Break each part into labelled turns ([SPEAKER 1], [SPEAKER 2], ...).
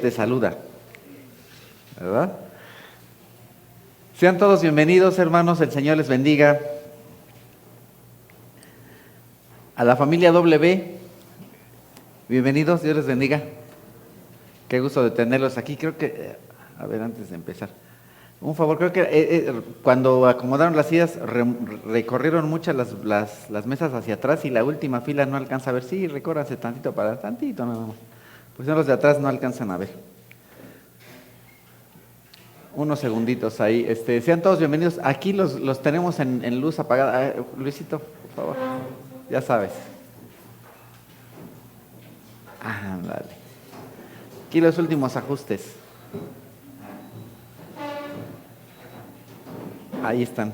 [SPEAKER 1] Te saluda, ¿verdad? Sean todos bienvenidos, hermanos, el Señor les bendiga. A la familia W, bienvenidos, Dios les bendiga. Qué gusto de tenerlos aquí. Creo que, a ver, antes de empezar, un favor, creo que cuando acomodaron las sillas, recorrieron muchas las mesas hacia atrás y la última fila no alcanza a ver. Sí, recórranse tantito para tantito, nada más. Pues los de atrás no alcanzan a ver. Unos segunditos ahí. Sean todos bienvenidos. Aquí los tenemos en luz apagada. Luisito, por favor. Ya sabes. Ándale. Aquí los últimos ajustes. Ahí están.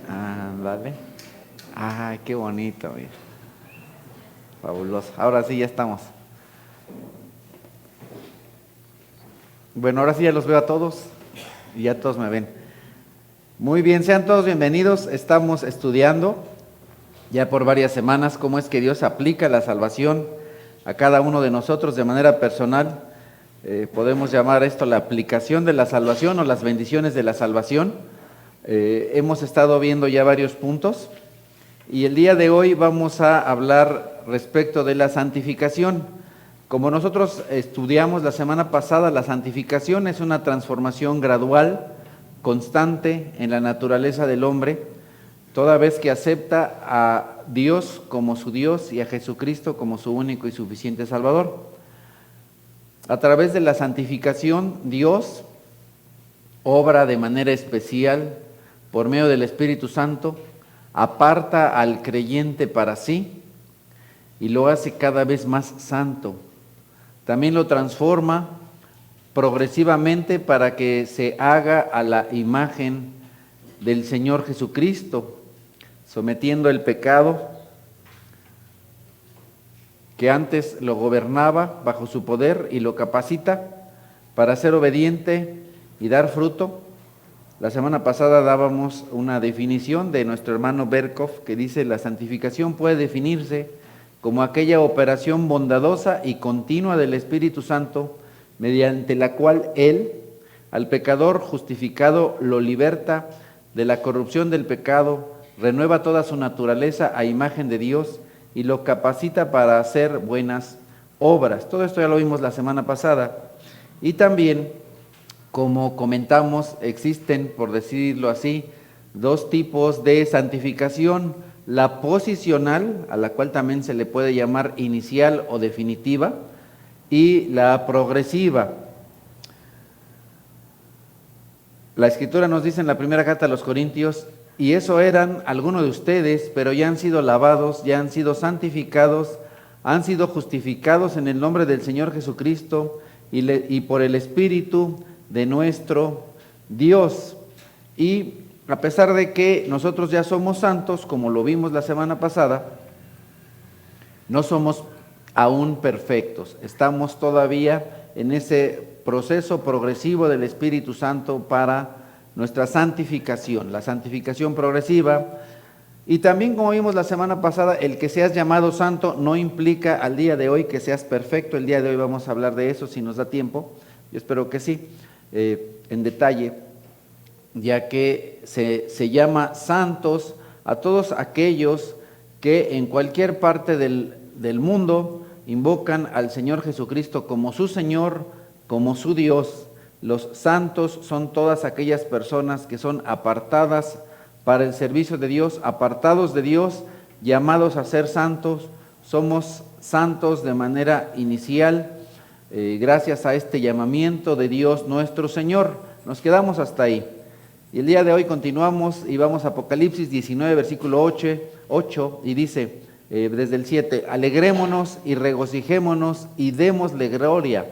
[SPEAKER 1] Ándale. Ay, qué bonito, mira. Fabuloso. Ahora sí, ya estamos. Bueno, ahora sí ya los veo a todos. Y ya todos me ven. Muy bien, sean todos bienvenidos. Estamos estudiando ya por varias semanas cómo es que Dios aplica la salvación a cada uno de nosotros de manera personal. Podemos llamar esto la aplicación de la salvación o las bendiciones de la salvación. Hemos estado viendo ya varios puntos y el día de hoy vamos a hablar respecto de la santificación. Como nosotros estudiamos la semana pasada, la santificación es una transformación gradual, constante en la naturaleza del hombre, toda vez que acepta a Dios como su Dios y a Jesucristo como su único y suficiente Salvador. A través de la santificación, Dios obra de manera especial por medio del Espíritu Santo, aparta al creyente para sí y lo hace cada vez más santo. También lo transforma progresivamente para que se haga a la imagen del Señor Jesucristo, sometiendo el pecado que antes lo gobernaba bajo su poder y lo capacita para ser obediente y dar fruto. La semana pasada dábamos una definición de nuestro hermano Berkov que dice: la santificación puede definirse como aquella operación bondadosa y continua del Espíritu Santo, mediante la cual Él, al pecador justificado, lo liberta de la corrupción del pecado, renueva toda su naturaleza a imagen de Dios y lo capacita para hacer buenas obras. Todo esto ya lo vimos la semana pasada. Y también, como comentamos, existen, por decirlo así, dos tipos de santificación: la posicional, a la cual también se le puede llamar inicial o definitiva, y la progresiva. La Escritura nos dice en la primera carta a los Corintios: y eso eran algunos de ustedes, pero ya han sido lavados, ya han sido santificados, han sido justificados en el nombre del Señor Jesucristo y por el Espíritu de nuestro Dios. Y a pesar de que nosotros ya somos santos, como lo vimos la semana pasada, no somos aún perfectos. Estamos todavía en ese proceso progresivo del Espíritu Santo para nuestra santificación, la santificación progresiva. Y también, como vimos la semana pasada, el que seas llamado santo no implica al día de hoy que seas perfecto. El día de hoy vamos a hablar de eso si nos da tiempo. Yo espero que sí, en detalle, ya que se llama santos a todos aquellos que en cualquier parte del mundo invocan al Señor Jesucristo como su Señor, como su Dios. Los santos son todas aquellas personas que son apartadas para el servicio de Dios, apartados de Dios, llamados a ser santos. Somos santos de manera inicial, gracias a este llamamiento de Dios nuestro Señor. Nos quedamos hasta ahí. Y el día de hoy continuamos y vamos a Apocalipsis 19, versículo 8, y dice, desde el 7, alegrémonos y regocijémonos y démosle gloria.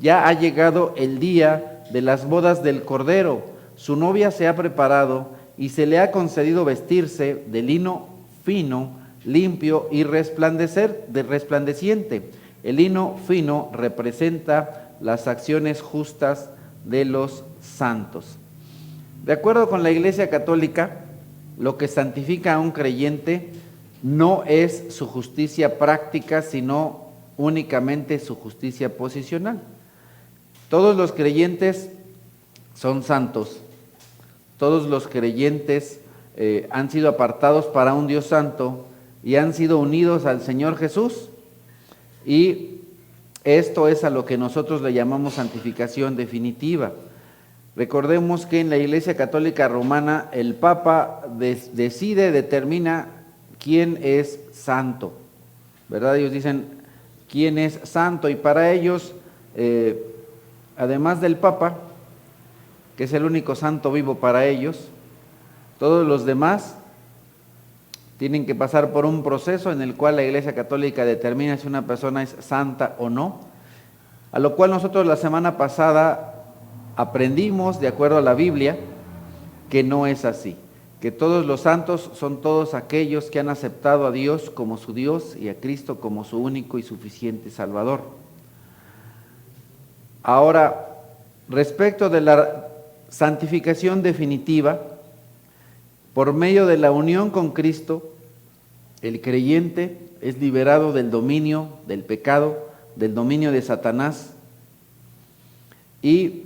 [SPEAKER 1] Ya ha llegado el día de las bodas del Cordero. Su novia se ha preparado y se le ha concedido vestirse de lino fino, limpio y resplandeciente. El lino fino representa las acciones justas de los santos. De acuerdo con la Iglesia Católica, lo que santifica a un creyente no es su justicia práctica, sino únicamente su justicia posicional. Todos los creyentes son santos. Todos los creyentes han sido apartados para un Dios santo y han sido unidos al Señor Jesús. Y esto es a lo que nosotros le llamamos santificación definitiva. Recordemos que en la Iglesia Católica Romana el Papa determina quién es santo, ¿verdad? Ellos dicen quién es santo, y para ellos, además del Papa, que es el único santo vivo para ellos, todos los demás tienen que pasar por un proceso en el cual la Iglesia Católica determina si una persona es santa o no, a lo cual nosotros la semana pasada aprendimos, de acuerdo a la Biblia, que no es así, que todos los santos son todos aquellos que han aceptado a Dios como su Dios y a Cristo como su único y suficiente Salvador. Ahora, respecto de la santificación definitiva, por medio de la unión con Cristo, el creyente es liberado del dominio del pecado, del dominio de Satanás, y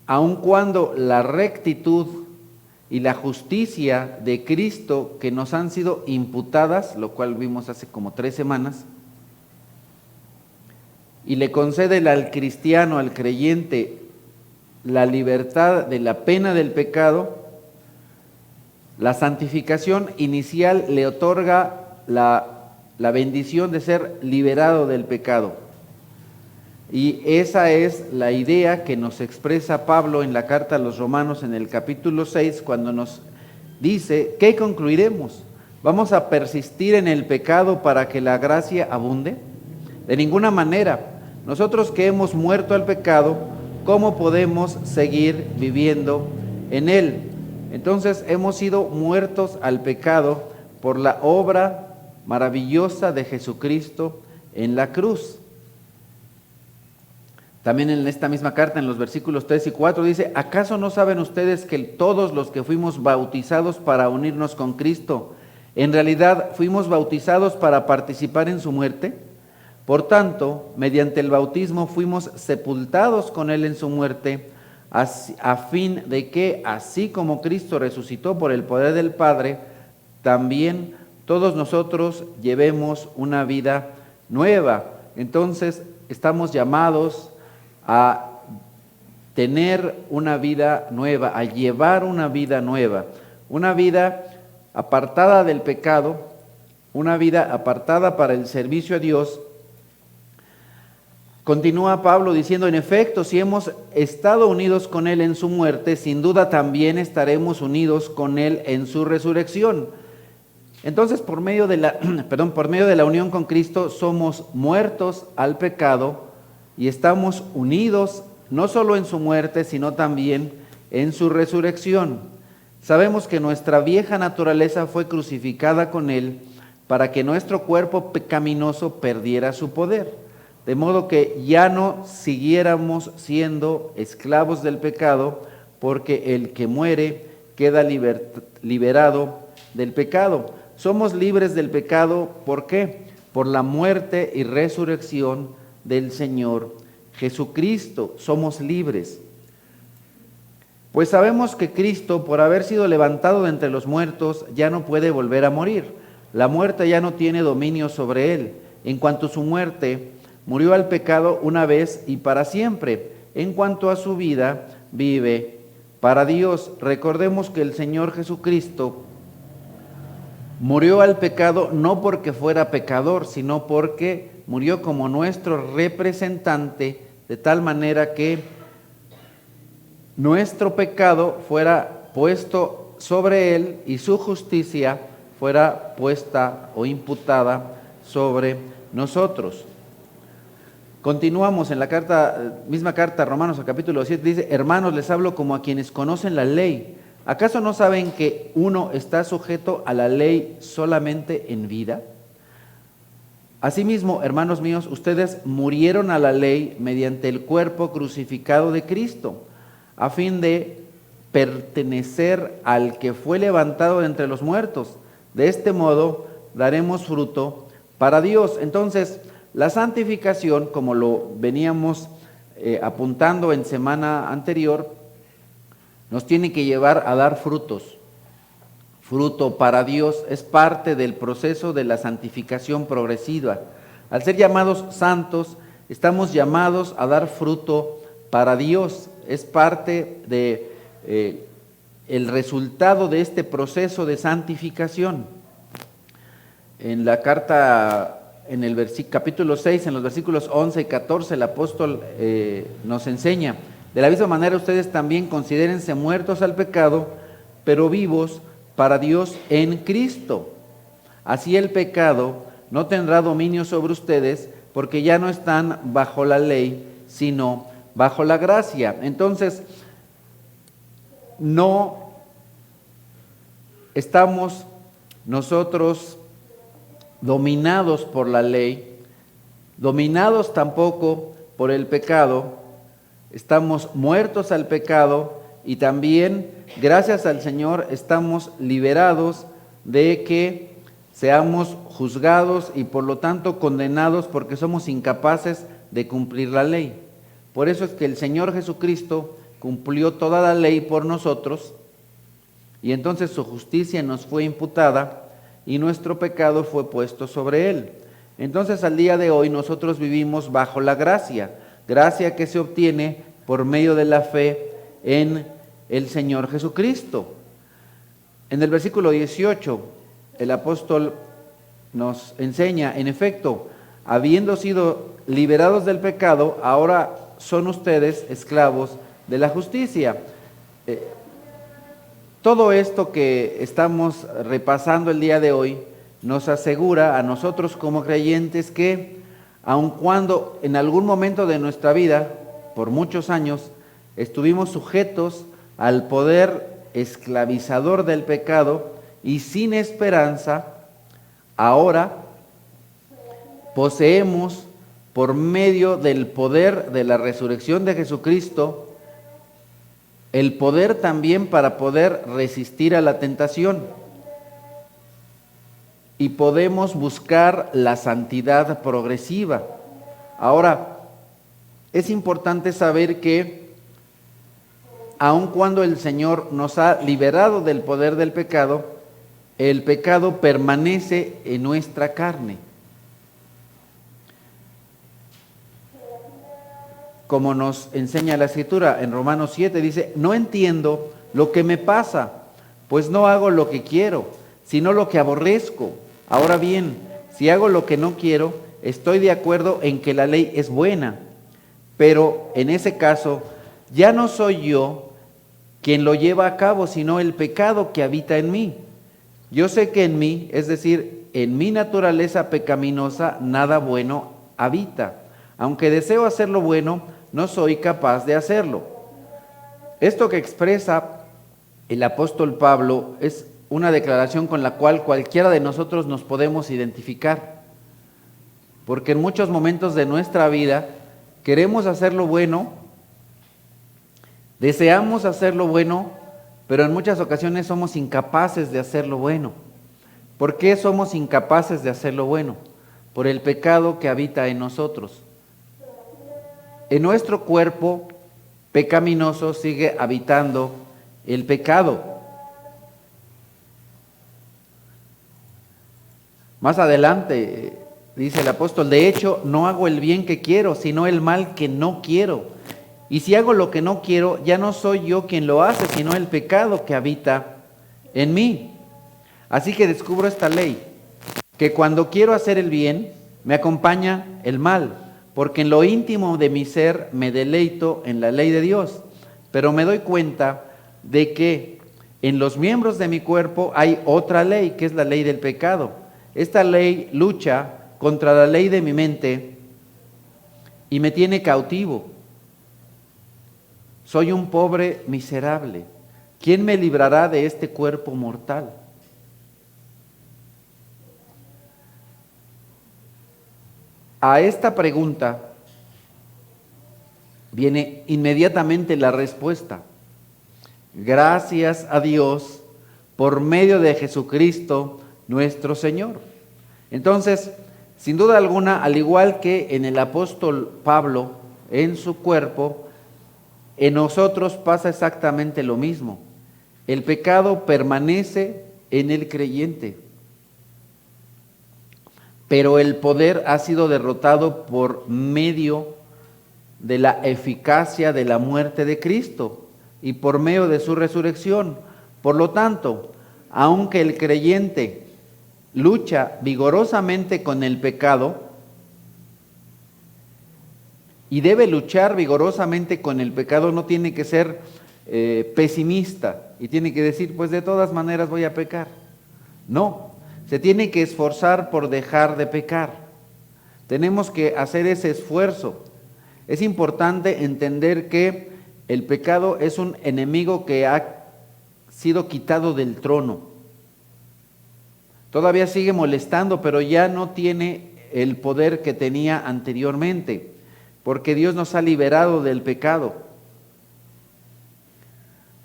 [SPEAKER 1] aun cuando la rectitud y la justicia de Cristo que nos han sido imputadas, lo cual vimos hace como 3 semanas, y le concede al cristiano, al creyente, la libertad de la pena del pecado, la santificación inicial le otorga la bendición de ser liberado del pecado. Y esa es la idea que nos expresa Pablo en la carta a los Romanos en el capítulo 6, cuando nos dice, ¿qué concluiremos? ¿Vamos a persistir en el pecado para que la gracia abunde? De ninguna manera. Nosotros que hemos muerto al pecado, ¿cómo podemos seguir viviendo en él? Entonces hemos sido muertos al pecado por la obra maravillosa de Jesucristo en la cruz. También en esta misma carta, en los versículos 3 y 4, dice, ¿acaso no saben ustedes que todos los que fuimos bautizados para unirnos con Cristo, en realidad fuimos bautizados para participar en su muerte? Por tanto, mediante el bautismo fuimos sepultados con Él en su muerte, a fin de que, así como Cristo resucitó por el poder del Padre, también todos nosotros llevemos una vida nueva. Entonces, estamos llamados a tener una vida nueva, a llevar una vida nueva, una vida apartada del pecado, una vida apartada para el servicio a Dios. Continúa Pablo diciendo, en efecto, si hemos estado unidos con Él en su muerte, sin duda también estaremos unidos con Él en su resurrección. Entonces, por medio de la unión con Cristo, somos muertos al pecado y estamos unidos no solo en su muerte, sino también en su resurrección. Sabemos que nuestra vieja naturaleza fue crucificada con Él para que nuestro cuerpo pecaminoso perdiera su poder. De modo que ya no siguiéramos siendo esclavos del pecado, porque el que muere queda liberado del pecado. Somos libres del pecado, ¿por qué? Por la muerte y resurrección del Señor Jesucristo. Somos libres. Pues sabemos que Cristo, por haber sido levantado de entre los muertos, ya no puede volver a morir. La muerte ya no tiene dominio sobre Él. En cuanto a su muerte, murió al pecado una vez y para siempre. En cuanto a su vida, vive para Dios. Recordemos que el Señor Jesucristo murió al pecado no porque fuera pecador, sino porque murió como nuestro representante, de tal manera que nuestro pecado fuera puesto sobre Él y su justicia fuera puesta o imputada sobre nosotros. Continuamos en la misma carta a Romanos, al capítulo 7, dice, hermanos, les hablo como a quienes conocen la ley. ¿Acaso no saben que uno está sujeto a la ley solamente en vida? Asimismo, hermanos míos, ustedes murieron a la ley mediante el cuerpo crucificado de Cristo, a fin de pertenecer al que fue levantado de entre los muertos. De este modo, daremos fruto para Dios. Entonces, la santificación, como lo veníamos apuntando en semana anterior, nos tiene que llevar a dar frutos. Fruto para Dios es parte del proceso de la santificación progresiva. Al ser llamados santos, estamos llamados a dar fruto para Dios. Es parte de el resultado de este proceso de santificación. En la carta, en el capítulo 6, en los versículos 11 y 14, el apóstol nos enseña: de la misma manera ustedes también considérense muertos al pecado, pero vivos para Dios en Cristo. Así el pecado no tendrá dominio sobre ustedes, porque ya no están bajo la ley, sino bajo la gracia. Entonces, no estamos nosotros dominados por la ley, dominados tampoco por el pecado. Estamos muertos al pecado y también, gracias al Señor, estamos liberados de que seamos juzgados y por lo tanto condenados porque somos incapaces de cumplir la ley. Por eso es que el Señor Jesucristo cumplió toda la ley por nosotros y entonces su justicia nos fue imputada y nuestro pecado fue puesto sobre Él. Entonces al día de hoy nosotros vivimos bajo la gracia, gracia que se obtiene por medio de la fe en el Señor Jesucristo. En el versículo 18, el apóstol nos enseña: en efecto, habiendo sido liberados del pecado, ahora son ustedes esclavos de la justicia. Todo esto que estamos repasando el día de hoy nos asegura a nosotros como creyentes que, aun cuando en algún momento de nuestra vida, por muchos años, estuvimos sujetos al poder esclavizador del pecado y sin esperanza, ahora poseemos, por medio del poder de la resurrección de Jesucristo, el poder también para poder resistir a la tentación. Y podemos buscar la santidad progresiva. Ahora, es importante saber que, aun cuando el Señor nos ha liberado del poder del pecado, el pecado permanece en nuestra carne. Como nos enseña la Escritura en Romanos 7, dice: no entiendo lo que me pasa, pues no hago lo que quiero, sino lo que aborrezco. Ahora bien, si hago lo que no quiero, estoy de acuerdo en que la ley es buena, pero en ese caso ya no soy yo quien lo lleva a cabo, sino el pecado que habita en mí. Yo sé que en mí, es decir, en mi naturaleza pecaminosa, nada bueno habita. Aunque deseo hacer lo bueno, no soy capaz de hacerlo. Esto que expresa el apóstol Pablo es una declaración con la cual cualquiera de nosotros nos podemos identificar. Porque en muchos momentos de nuestra vida queremos hacer lo bueno, deseamos hacer lo bueno, pero en muchas ocasiones somos incapaces de hacer lo bueno. ¿Por qué somos incapaces de hacer lo bueno? Por el pecado que habita en nosotros. En nuestro cuerpo pecaminoso sigue habitando el pecado. Más adelante dice el apóstol: de hecho, no hago el bien que quiero, sino el mal que no quiero. Y si hago lo que no quiero, ya no soy yo quien lo hace, sino el pecado que habita en mí. Así que descubro esta ley, que cuando quiero hacer el bien, me acompaña el mal, porque en lo íntimo de mi ser me deleito en la ley de Dios, pero me doy cuenta de que en los miembros de mi cuerpo hay otra ley, que es la ley del pecado. Esta ley lucha contra la ley de mi mente y me tiene cautivo. Soy un pobre miserable. ¿Quién me librará de este cuerpo mortal? A esta pregunta viene inmediatamente la respuesta. Gracias a Dios por medio de Jesucristo nuestro Señor. Entonces, sin duda alguna, al igual que en el apóstol Pablo, en su cuerpo, en nosotros pasa exactamente lo mismo. El pecado permanece en el creyente, pero el poder ha sido derrotado por medio de la eficacia de la muerte de Cristo y por medio de su resurrección. Por lo tanto, aunque el creyente lucha vigorosamente con el pecado, y debe luchar vigorosamente con el pecado, no tiene que ser pesimista y tiene que decir, pues de todas maneras voy a pecar. No, se tiene que esforzar por dejar de pecar. Tenemos que hacer ese esfuerzo. Es importante entender que el pecado es un enemigo que ha sido quitado del trono. Todavía sigue molestando, pero ya no tiene el poder que tenía anteriormente, porque Dios nos ha liberado del pecado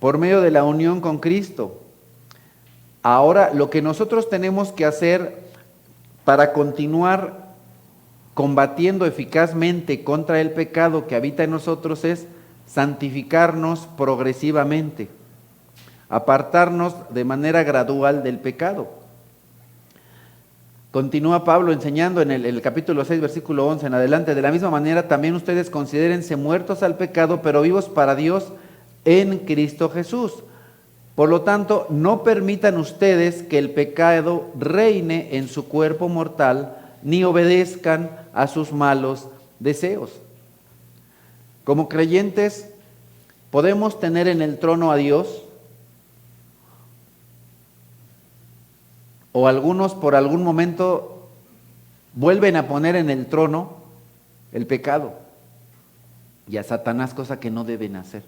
[SPEAKER 1] por medio de la unión con Cristo. Ahora, lo que nosotros tenemos que hacer para continuar combatiendo eficazmente contra el pecado que habita en nosotros es santificarnos progresivamente, apartarnos de manera gradual del pecado. Continúa Pablo enseñando en el capítulo 6, versículo 11 en adelante: de la misma manera también ustedes considérense muertos al pecado, pero vivos para Dios en Cristo Jesús. Por lo tanto, no permitan ustedes que el pecado reine en su cuerpo mortal, ni obedezcan a sus malos deseos. Como creyentes, podemos tener en el trono a Dios, o algunos por algún momento vuelven a poner en el trono el pecado y a Satanás, cosa que no deben hacer.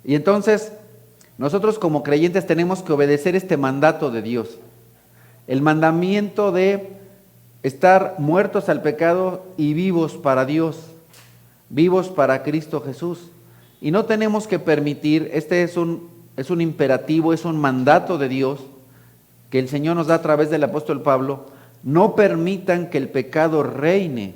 [SPEAKER 1] Y entonces nosotros como creyentes tenemos que obedecer este mandato de Dios, el mandamiento de estar muertos al pecado y vivos para Dios, vivos para Cristo Jesús. Y no tenemos que permitir, este es un imperativo, es un mandato de Dios que el Señor nos da a través del apóstol Pablo: no permitan que el pecado reine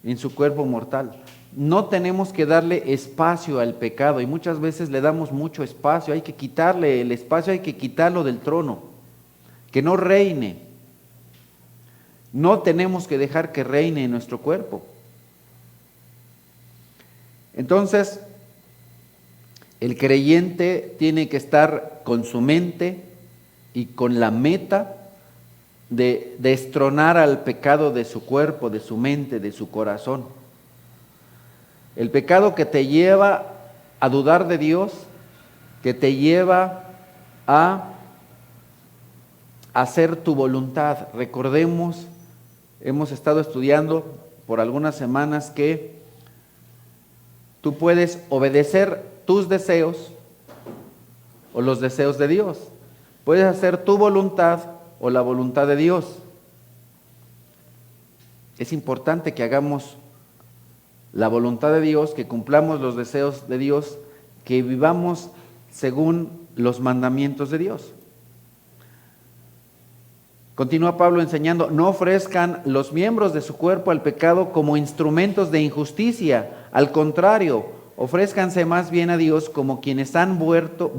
[SPEAKER 1] en su cuerpo mortal. No tenemos que darle espacio al pecado, y muchas veces le damos mucho espacio. Hay que quitarle el espacio, hay que quitarlo del trono, que no reine. No tenemos que dejar que reine en nuestro cuerpo. Entonces, el creyente tiene que estar con su mente y con la meta de destronar al pecado de su cuerpo, de su mente, de su corazón. El pecado que te lleva a dudar de Dios, que te lleva a hacer tu voluntad. Recordemos, hemos estado estudiando por algunas semanas que tú puedes obedecer tus deseos o los deseos de Dios. Puedes hacer tu voluntad o la voluntad de Dios. Es importante que hagamos la voluntad de Dios, que cumplamos los deseos de Dios, que vivamos según los mandamientos de Dios. Continúa Pablo enseñando: no ofrezcan los miembros de su cuerpo al pecado como instrumentos de injusticia. Al contrario, ofrézcanse más bien a Dios como quienes han vuelto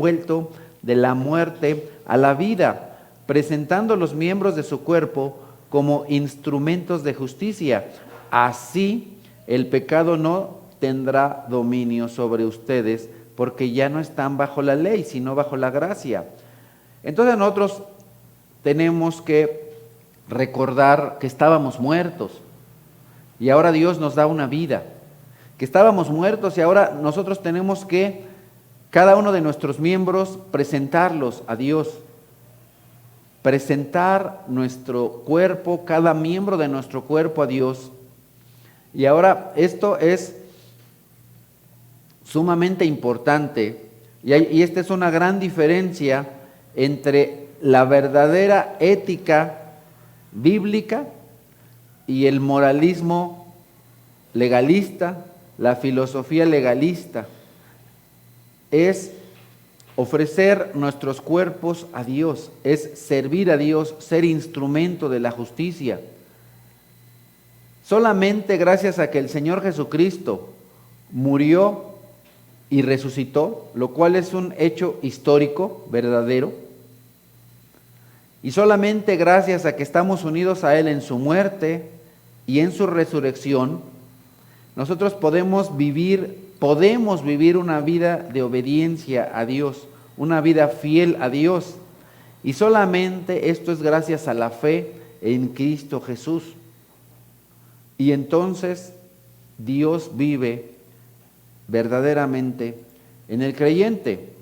[SPEAKER 1] de la muerte a la vida, presentando los miembros de su cuerpo como instrumentos de justicia. Así el pecado no tendrá dominio sobre ustedes, porque ya no están bajo la ley, sino bajo la gracia. Entonces nosotros tenemos que recordar que estábamos muertos y ahora Dios nos da una vida, que estábamos muertos y ahora nosotros tenemos que, cada uno de nuestros miembros, presentarlos a Dios, presentar nuestro cuerpo, cada miembro de nuestro cuerpo a Dios. Y ahora esto es sumamente importante, y esta es una gran diferencia entre la verdadera ética bíblica y el moralismo legalista, la filosofía legalista. Es ofrecer nuestros cuerpos a Dios, es servir a Dios, ser instrumento de la justicia. Solamente gracias a que el Señor Jesucristo murió y resucitó, lo cual es un hecho histórico, verdadero, y solamente gracias a que estamos unidos a Él en su muerte y en su resurrección, nosotros podemos vivir una vida de obediencia a Dios, una vida fiel a Dios. Y solamente esto es gracias a la fe en Cristo Jesús. Y entonces Dios vive verdaderamente en el creyente.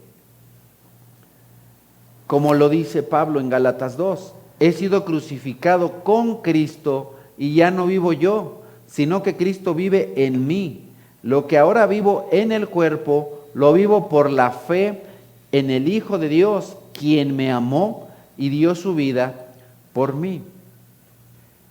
[SPEAKER 1] Como lo dice Pablo en Gálatas 2, he sido crucificado con Cristo y ya no vivo yo, sino que Cristo vive en mí. Lo que ahora vivo en el cuerpo, lo vivo por la fe en el Hijo de Dios, quien me amó y dio su vida por mí.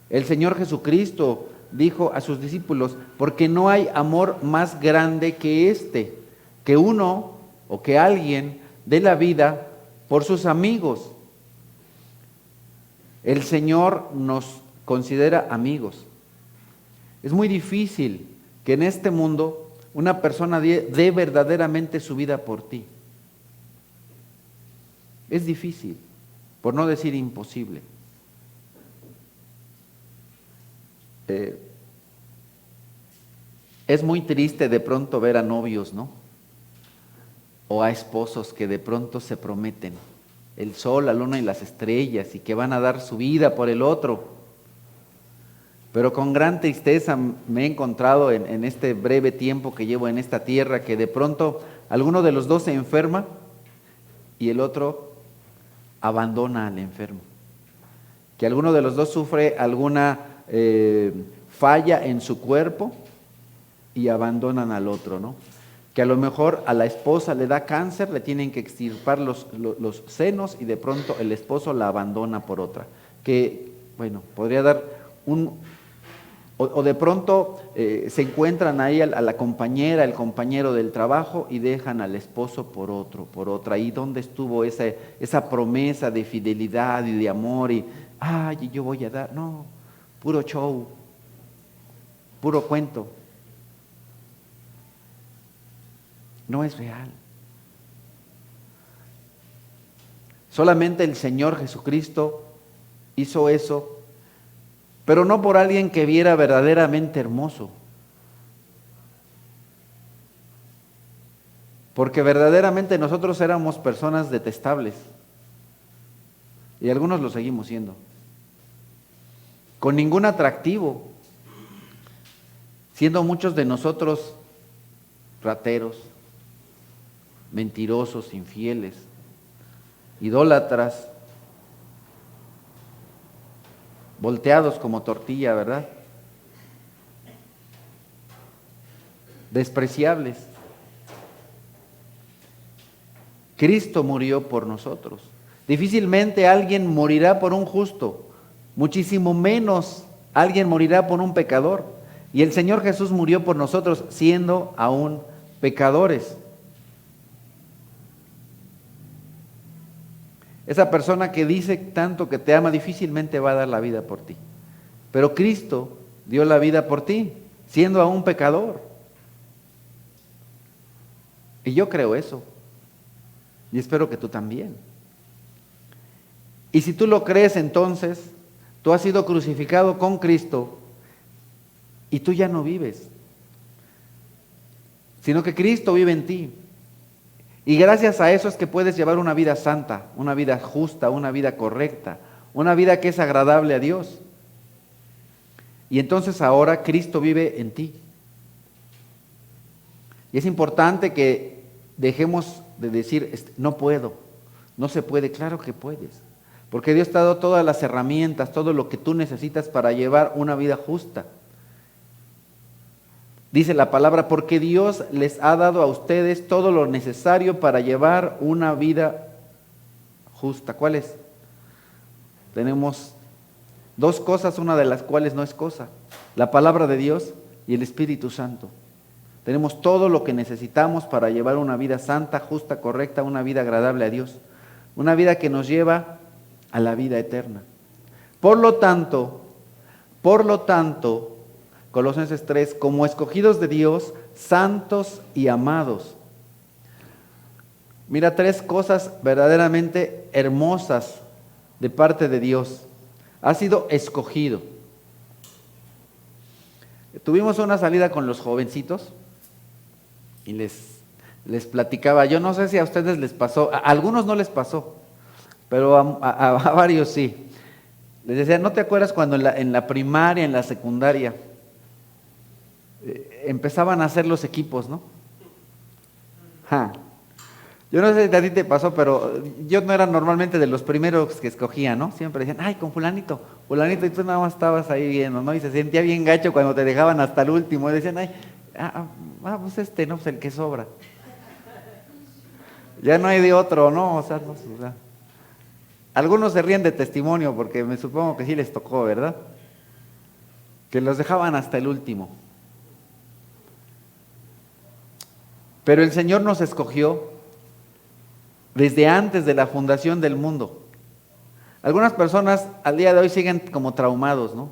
[SPEAKER 1] El Señor Jesucristo dijo a sus discípulos, porque no hay amor más grande que este, que uno o que alguien dé la vida por sus amigos. El Señor nos considera amigos. Es muy difícil que en este mundo una persona dé verdaderamente su vida por ti. Es difícil, por no decir imposible. Es muy triste de pronto ver a novios, ¿no? O a esposos que de pronto se prometen el sol, la luna y las estrellas y que van a dar su vida por el otro. Pero con gran tristeza me he encontrado en este breve tiempo que llevo en esta tierra que de pronto alguno de los dos se enferma y el otro abandona al enfermo. Que alguno de los dos sufre alguna falla en su cuerpo y abandonan al otro, ¿no? Que a lo mejor a la esposa le da cáncer, le tienen que extirpar los senos y de pronto el esposo la abandona por otra. Que, bueno, podría dar o de pronto se encuentran ahí a la compañera, el compañero del trabajo y dejan al esposo por otro, por otra. ¿Y dónde estuvo esa promesa de fidelidad y de amor? Y, ay, yo voy a dar, no, puro show, puro cuento. No es real. Solamente el Señor Jesucristo hizo eso, pero no por alguien que viera verdaderamente hermoso. Porque verdaderamente nosotros éramos personas detestables. Y algunos lo seguimos siendo. Con ningún atractivo. Siendo muchos de nosotros rateros, mentirosos, infieles, idólatras, volteados como tortilla, ¿verdad? Despreciables. Cristo murió por nosotros. Difícilmente alguien morirá por un justo, muchísimo menos alguien morirá por un pecador. Y el Señor Jesús murió por nosotros siendo aún pecadores. Esa persona que dice tanto que te ama difícilmente va a dar la vida por ti. Pero Cristo dio la vida por ti, siendo aún pecador. Y yo creo eso. Y espero que tú también. Y si tú lo crees, entonces, tú has sido crucificado con Cristo y tú ya no vives, sino que Cristo vive en ti. Y gracias a eso es que puedes llevar una vida santa, una vida justa, una vida correcta, una vida que es agradable a Dios. Y entonces ahora Cristo vive en ti. Y es importante que dejemos de decir, no puedo, no se puede. Claro que puedes, porque Dios te ha dado todas las herramientas, todo lo que tú necesitas para llevar una vida justa. Dice la palabra, porque Dios les ha dado a ustedes todo lo necesario para llevar una vida justa. ¿Cuál es? Tenemos dos cosas, una de las cuales no es cosa. La palabra de Dios y el Espíritu Santo. Tenemos todo lo que necesitamos para llevar una vida santa, justa, correcta, una vida agradable a Dios. Una vida que nos lleva a la vida eterna. Por lo tanto, Colosenses 3, como escogidos de Dios, santos y amados. Mira, 3 cosas verdaderamente hermosas de parte de Dios. Ha sido escogido. Tuvimos una salida con los jovencitos y les platicaba. Yo no sé si a ustedes les pasó, a algunos no les pasó, pero a varios sí. Les decía, ¿no te acuerdas cuando en la primaria, en la secundaria, empezaban a hacer los equipos, ¿no? Ja. Yo no sé si a ti te pasó, pero yo no era normalmente de los primeros que escogía, ¿no? Siempre decían, ay, con fulanito, fulanito, y tú nada más estabas ahí viendo, ¿no? Y se sentía bien gacho cuando te dejaban hasta el último, y decían, ay, pues no, pues el que sobra. Ya no hay de otro, ¿no? O sea, no, o sea, algunos se ríen de testimonio, porque me supongo que sí les tocó, ¿verdad? Que los dejaban hasta el último. Pero el Señor nos escogió desde antes de la fundación del mundo. Algunas personas al día de hoy siguen como traumados, ¿no?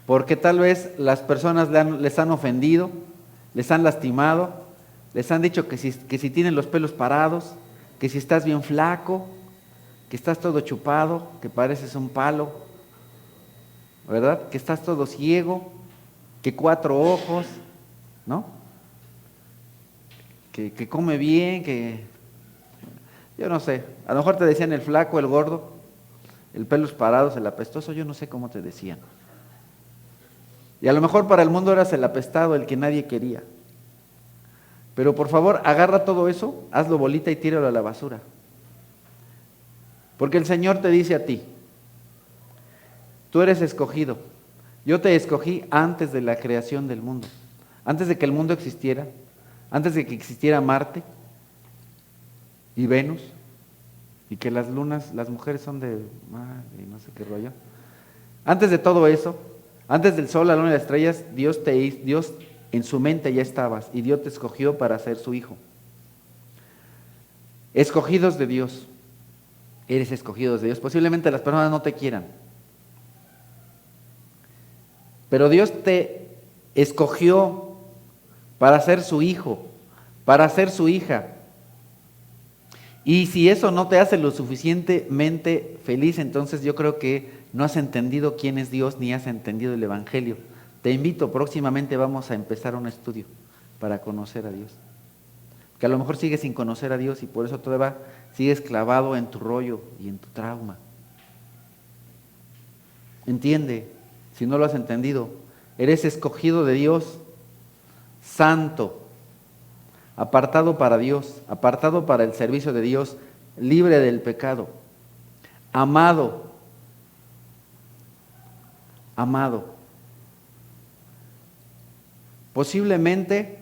[SPEAKER 1] Porque tal vez las personas les han ofendido, les han lastimado, les han dicho que si tienen los pelos parados, que si estás bien flaco, que estás todo chupado, que pareces un palo, ¿verdad? Que estás todo ciego, que 4 ojos, ¿no? Que come bien, que yo no sé, a lo mejor te decían el flaco, el gordo, el pelos parados, el apestoso, yo no sé cómo te decían. Y a lo mejor para el mundo eras el apestado, el que nadie quería. Pero por favor, agarra todo eso, hazlo bolita y tíralo a la basura. Porque el Señor te dice a ti, tú eres escogido. Yo te escogí antes de la creación del mundo, antes de que el mundo existiera, antes de que existiera Marte y Venus, y que las lunas, las mujeres son de Marte y no sé qué rollo. Antes de todo eso, antes del sol, la luna y las estrellas, Dios en su mente ya estabas y Dios te escogió para ser su hijo. Escogidos de Dios. Eres escogidos de Dios. Posiblemente las personas no te quieran, pero Dios te escogió para ser su hijo, para ser su hija. Y si eso no te hace lo suficientemente feliz, entonces yo creo que no has entendido quién es Dios ni has entendido el Evangelio. Te invito, próximamente vamos a empezar un estudio para conocer a Dios. Que a lo mejor sigues sin conocer a Dios y por eso todavía sigues clavado en tu rollo y en tu trauma. Entiende, si no lo has entendido, eres escogido de Dios, santo, apartado para Dios, apartado para el servicio de Dios, libre del pecado, amado, amado. Posiblemente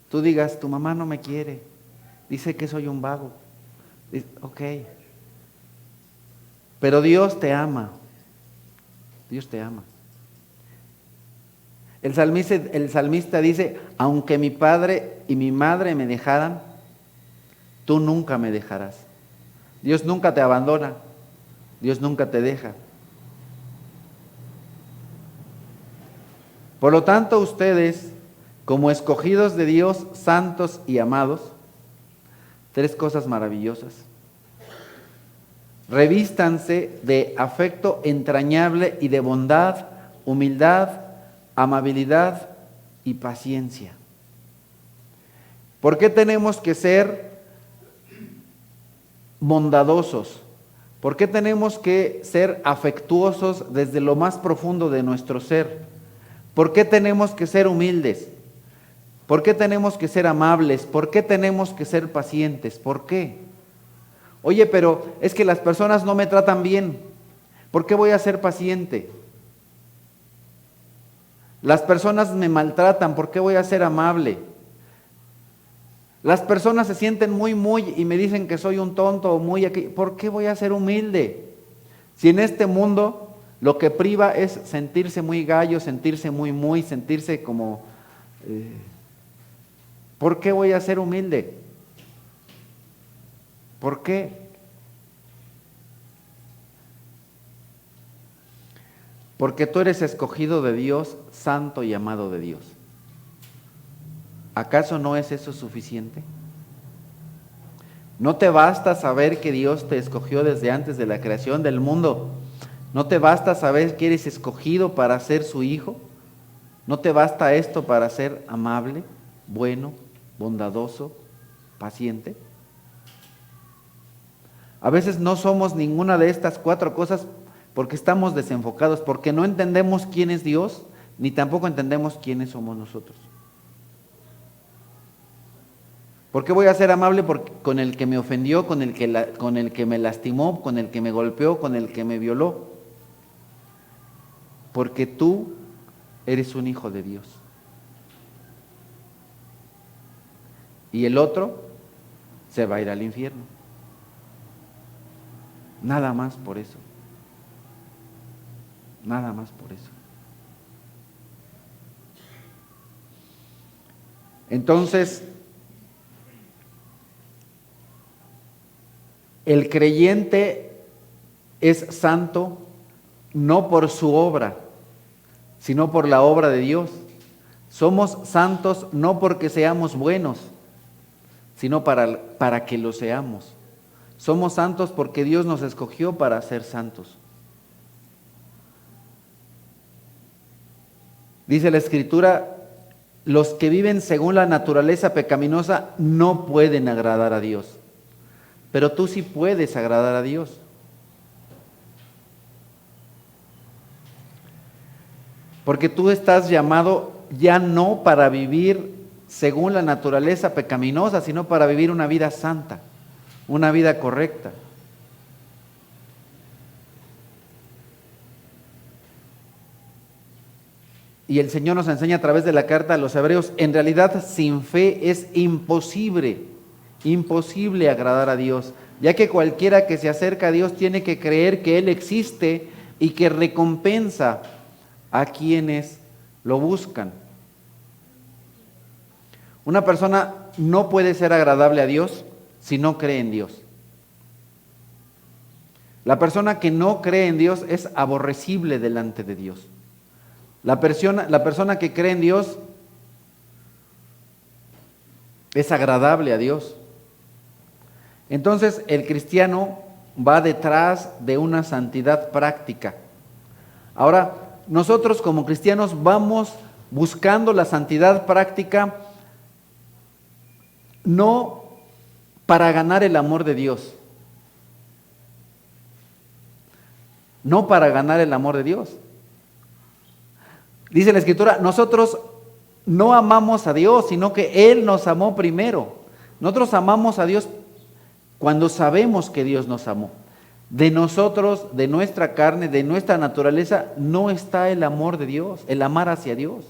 [SPEAKER 1] tú digas, tu mamá no me quiere, dice que soy un vago. Ok, pero Dios te ama, Dios te ama. El salmista dice, aunque mi padre y mi madre me dejaran, tú nunca me dejarás. Dios nunca te abandona, Dios nunca te deja. Por lo tanto, ustedes, como escogidos de Dios, santos y amados, 3 cosas maravillosas. Revístanse de afecto entrañable y de bondad, humildad, amabilidad y paciencia. ¿Por qué tenemos que ser bondadosos? ¿Por qué tenemos que ser afectuosos desde lo más profundo de nuestro ser? ¿Por qué tenemos que ser humildes? ¿Por qué tenemos que ser amables? ¿Por qué tenemos que ser pacientes? ¿Por qué? Oye, pero es que las personas no me tratan bien. ¿Por qué voy a ser paciente? Las personas me maltratan, ¿por qué voy a ser amable? Las personas se sienten muy y me dicen que soy un tonto o muy aquí, ¿por qué voy a ser humilde? Si en este mundo lo que priva es sentirse muy gallo, sentirse muy, sentirse como, ¿por qué voy a ser humilde? ¿Por qué? porque tú eres escogido de Dios, santo y amado de Dios. ¿Acaso no es eso suficiente? ¿No te basta saber que Dios te escogió desde antes de la creación del mundo? ¿No te basta saber que eres escogido para ser su hijo? ¿No te basta esto para ser amable, bueno, bondadoso, paciente? A veces no somos ninguna de estas 4 cosas porque estamos desenfocados, porque no entendemos quién es Dios, ni tampoco entendemos quiénes somos nosotros. ¿Por qué voy a ser amable con el que me ofendió, con el que me lastimó, con el que me golpeó, con el que me violó? Porque tú eres un hijo de Dios. Y el otro se va a ir al infierno. Nada más por eso. Nada más por eso. Entonces, el creyente es santo no por su obra, sino por la obra de Dios. Somos santos no porque seamos buenos, sino para que lo seamos. Somos santos porque Dios nos escogió para ser santos. Dice la Escritura, los que viven según la naturaleza pecaminosa no pueden agradar a Dios. Pero tú sí puedes agradar a Dios. Porque tú estás llamado ya no para vivir según la naturaleza pecaminosa, sino para vivir una vida santa, una vida correcta. Y el Señor nos enseña a través de la carta a los Hebreos, en realidad sin fe es imposible agradar a Dios, ya que cualquiera que se acerca a Dios tiene que creer que Él existe y que recompensa a quienes lo buscan. Una persona no puede ser agradable a Dios si no cree en Dios. La persona que no cree en Dios es aborrecible delante de Dios. La persona que cree en Dios es agradable a Dios. Entonces el cristiano va detrás de una santidad práctica. Ahora, nosotros como cristianos vamos buscando la santidad práctica no para ganar el amor de Dios. No para ganar el amor de Dios. Dice la Escritura, nosotros no amamos a Dios, sino que Él nos amó primero. Nosotros amamos a Dios cuando sabemos que Dios nos amó. De nosotros, de nuestra carne, de nuestra naturaleza, no está el amor de Dios, el amar hacia Dios.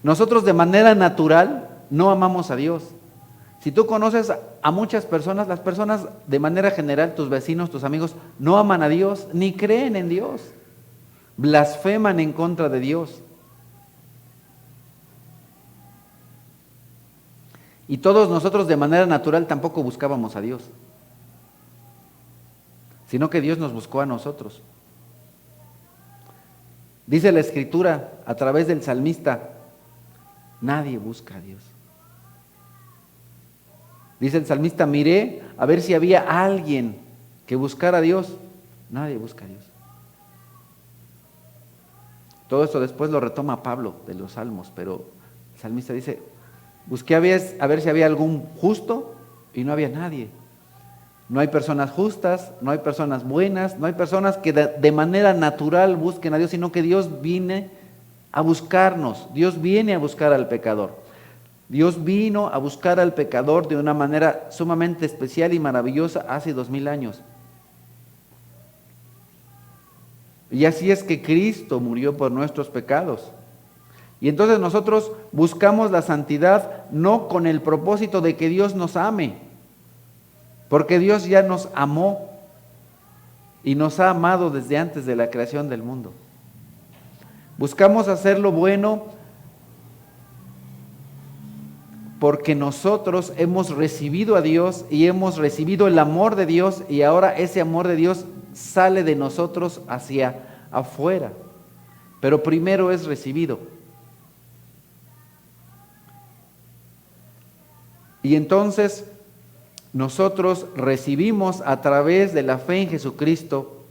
[SPEAKER 1] Nosotros de manera natural no amamos a Dios. Si tú conoces a muchas personas, las personas de manera general, tus vecinos, tus amigos, no aman a Dios, ni creen en Dios. Blasfeman en contra de Dios. Y todos nosotros de manera natural tampoco buscábamos a Dios, sino que Dios nos buscó a nosotros. Dice la Escritura a través del salmista, nadie busca a Dios. Dice el salmista, miré a ver si había alguien que buscara a Dios. Nadie busca a Dios. Todo esto después lo retoma Pablo de los Salmos, pero el salmista dice, busqué a ver si había algún justo y no había nadie. No hay personas justas, no hay personas buenas, no hay personas que de manera natural busquen a Dios, sino que Dios viene a buscarnos, Dios viene a buscar al pecador. Dios vino a buscar al pecador de una manera sumamente especial y maravillosa hace 2000 años. Y así es que Cristo murió por nuestros pecados. Y entonces nosotros buscamos la santidad no con el propósito de que Dios nos ame, porque Dios ya nos amó y nos ha amado desde antes de la creación del mundo. Buscamos hacer lo bueno porque nosotros hemos recibido a Dios y hemos recibido el amor de Dios, y ahora ese amor de Dios sale de nosotros hacia afuera, pero primero es recibido. Y entonces nosotros recibimos a través de la fe en Jesucristo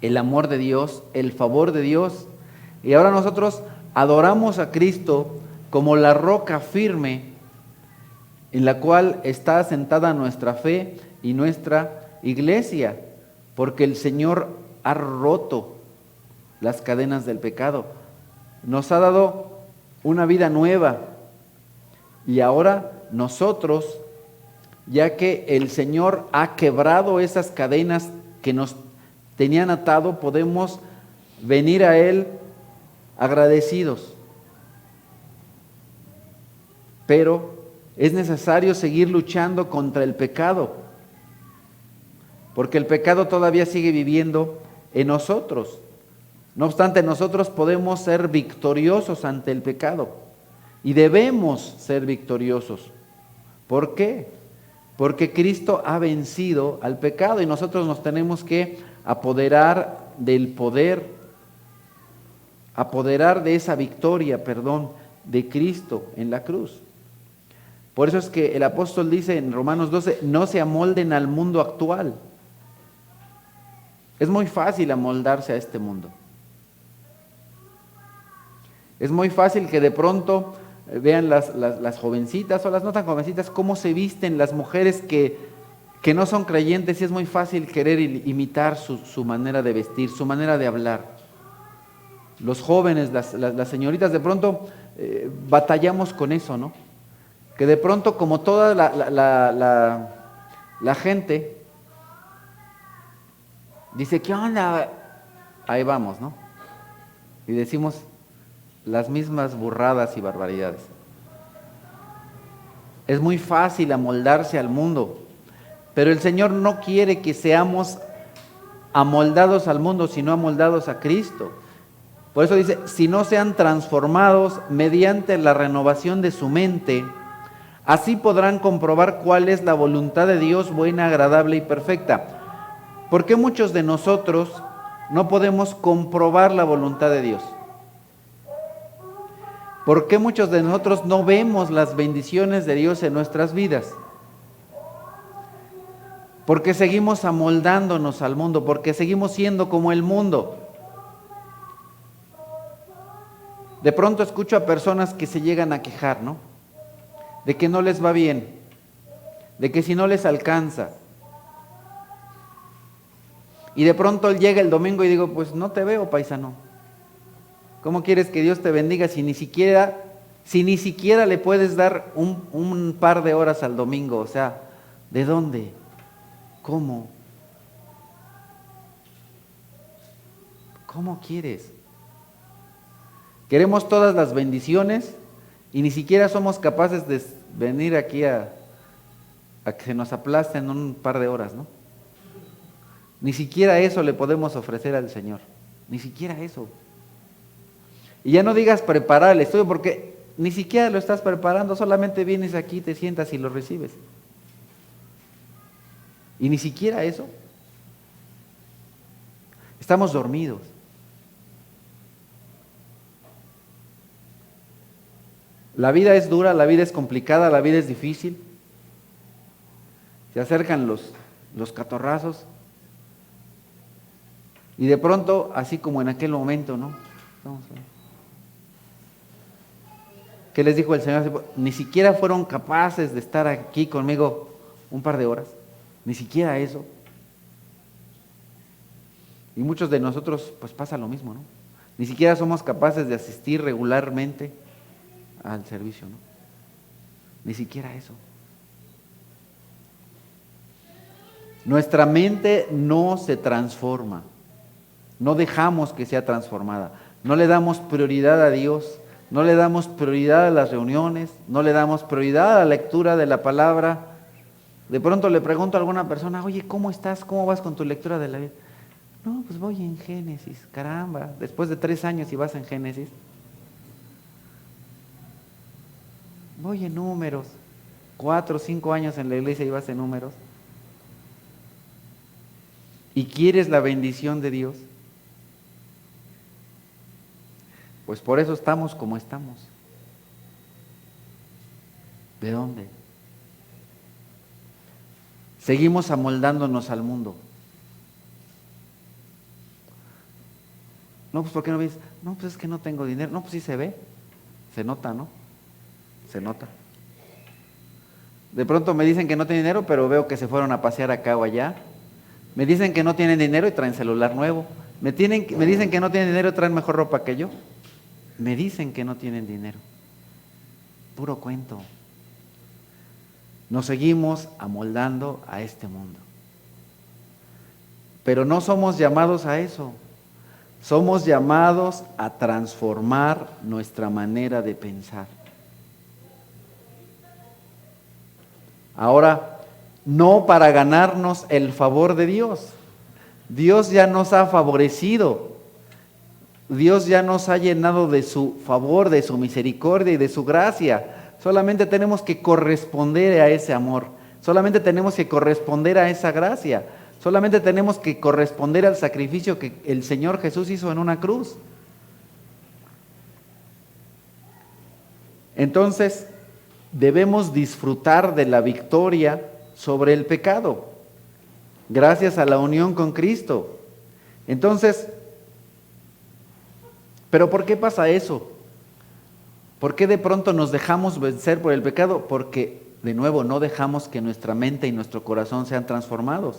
[SPEAKER 1] el amor de Dios, el favor de Dios, y ahora nosotros adoramos a Cristo como la roca firme en la cual está asentada nuestra fe y nuestra iglesia, porque el Señor ha roto las cadenas del pecado, nos ha dado una vida nueva, y ahora nosotros, ya que el Señor ha quebrado esas cadenas que nos tenían atado, podemos venir a Él agradecidos. Pero es necesario seguir luchando contra el pecado, porque el pecado todavía sigue viviendo en nosotros. No obstante, nosotros podemos ser victoriosos ante el pecado y debemos ser victoriosos. ¿Por qué? Porque Cristo ha vencido al pecado y nosotros nos tenemos que apoderar del poder, apoderar de esa victoria, de Cristo en la cruz. Por eso es que el apóstol dice en Romanos 12, no se amolden al mundo actual. Es muy fácil amoldarse a este mundo. Es muy fácil que de pronto vean las jovencitas o las no tan jovencitas cómo se visten las mujeres que no son creyentes, y es muy fácil querer imitar su manera de vestir, su manera de hablar. Los jóvenes, las señoritas, de pronto batallamos con eso, ¿no? Que de pronto, como toda la gente dice, ¿qué onda? Ahí vamos, ¿no? Y decimos las mismas burradas y barbaridades. Es muy fácil amoldarse al mundo, pero el Señor no quiere que seamos amoldados al mundo, sino amoldados a Cristo. Por eso dice, si no sean transformados mediante la renovación de su mente, así podrán comprobar cuál es la voluntad de Dios, buena, agradable y perfecta. ¿Por qué muchos de nosotros no podemos comprobar la voluntad de Dios? ¿Por qué muchos de nosotros no vemos las bendiciones de Dios en nuestras vidas? Porque seguimos amoldándonos al mundo, porque seguimos siendo como el mundo. De pronto escucho a personas que se llegan a quejar, ¿no? De que no les va bien, de que si no les alcanza. Y de pronto llega el domingo y digo, pues no te veo, paisano. ¿Cómo quieres que Dios te bendiga si ni siquiera le puedes dar un par de horas al domingo? O sea, ¿de dónde? ¿Cómo? ¿Cómo quieres? Queremos todas las bendiciones y ni siquiera somos capaces de venir aquí a que se nos aplasten un par de horas, ¿no? Ni siquiera eso le podemos ofrecer al Señor, ni siquiera eso. Y ya no digas preparar el estudio, porque ni siquiera lo estás preparando, solamente vienes aquí, te sientas y lo recibes. Y ni siquiera eso. Estamos dormidos. La vida es dura, la vida es complicada, la vida es difícil. Se acercan los catorrazos. Y de pronto, así como en aquel momento, ¿no? Vamos a ver. ¿Qué les dijo el Señor? Ni siquiera fueron capaces de estar aquí conmigo un par de horas. Ni siquiera eso. Y muchos de nosotros, pues pasa lo mismo, ¿no? Ni siquiera somos capaces de asistir regularmente al servicio, ¿no? Ni siquiera eso. Nuestra mente no se transforma. No dejamos que sea transformada. No le damos prioridad a Dios. No le damos prioridad a las reuniones, no le damos prioridad a la lectura de la palabra. De pronto le pregunto a alguna persona, oye, ¿cómo estás? ¿Cómo vas con tu lectura de la Biblia? No, pues voy en Génesis, caramba, después de 3 años y vas en Génesis. Voy en Números, 4 o 5 años en la iglesia y vas en Números. ¿Y quieres la bendición de Dios? Pues por eso estamos como estamos. ¿De dónde? Seguimos amoldándonos al mundo. No, pues ¿por qué no ves? No, pues es que no tengo dinero. No, pues sí se ve. Se nota, ¿no? Se nota. De pronto me dicen que no tienen dinero, pero veo que se fueron a pasear acá o allá. Me dicen que no tienen dinero y traen celular nuevo. Me dicen que no tienen dinero y traen mejor ropa que yo. Me dicen que no tienen dinero. Puro cuento. Nos seguimos amoldando a este mundo. Pero no somos llamados a eso. Somos llamados a transformar nuestra manera de pensar. Ahora, no para ganarnos el favor de Dios. Dios ya nos ha favorecido. Dios ya nos ha llenado de su favor, de su misericordia y de su gracia. Solamente tenemos que corresponder a ese amor. Solamente tenemos que corresponder a esa gracia. Solamente tenemos que corresponder al sacrificio que el Señor Jesús hizo en una cruz. Entonces, debemos disfrutar de la victoria sobre el pecado, gracias a la unión con Cristo. Entonces, ¿pero por qué pasa eso? ¿Por qué de pronto nos dejamos vencer por el pecado? Porque, de nuevo, no dejamos que nuestra mente y nuestro corazón sean transformados.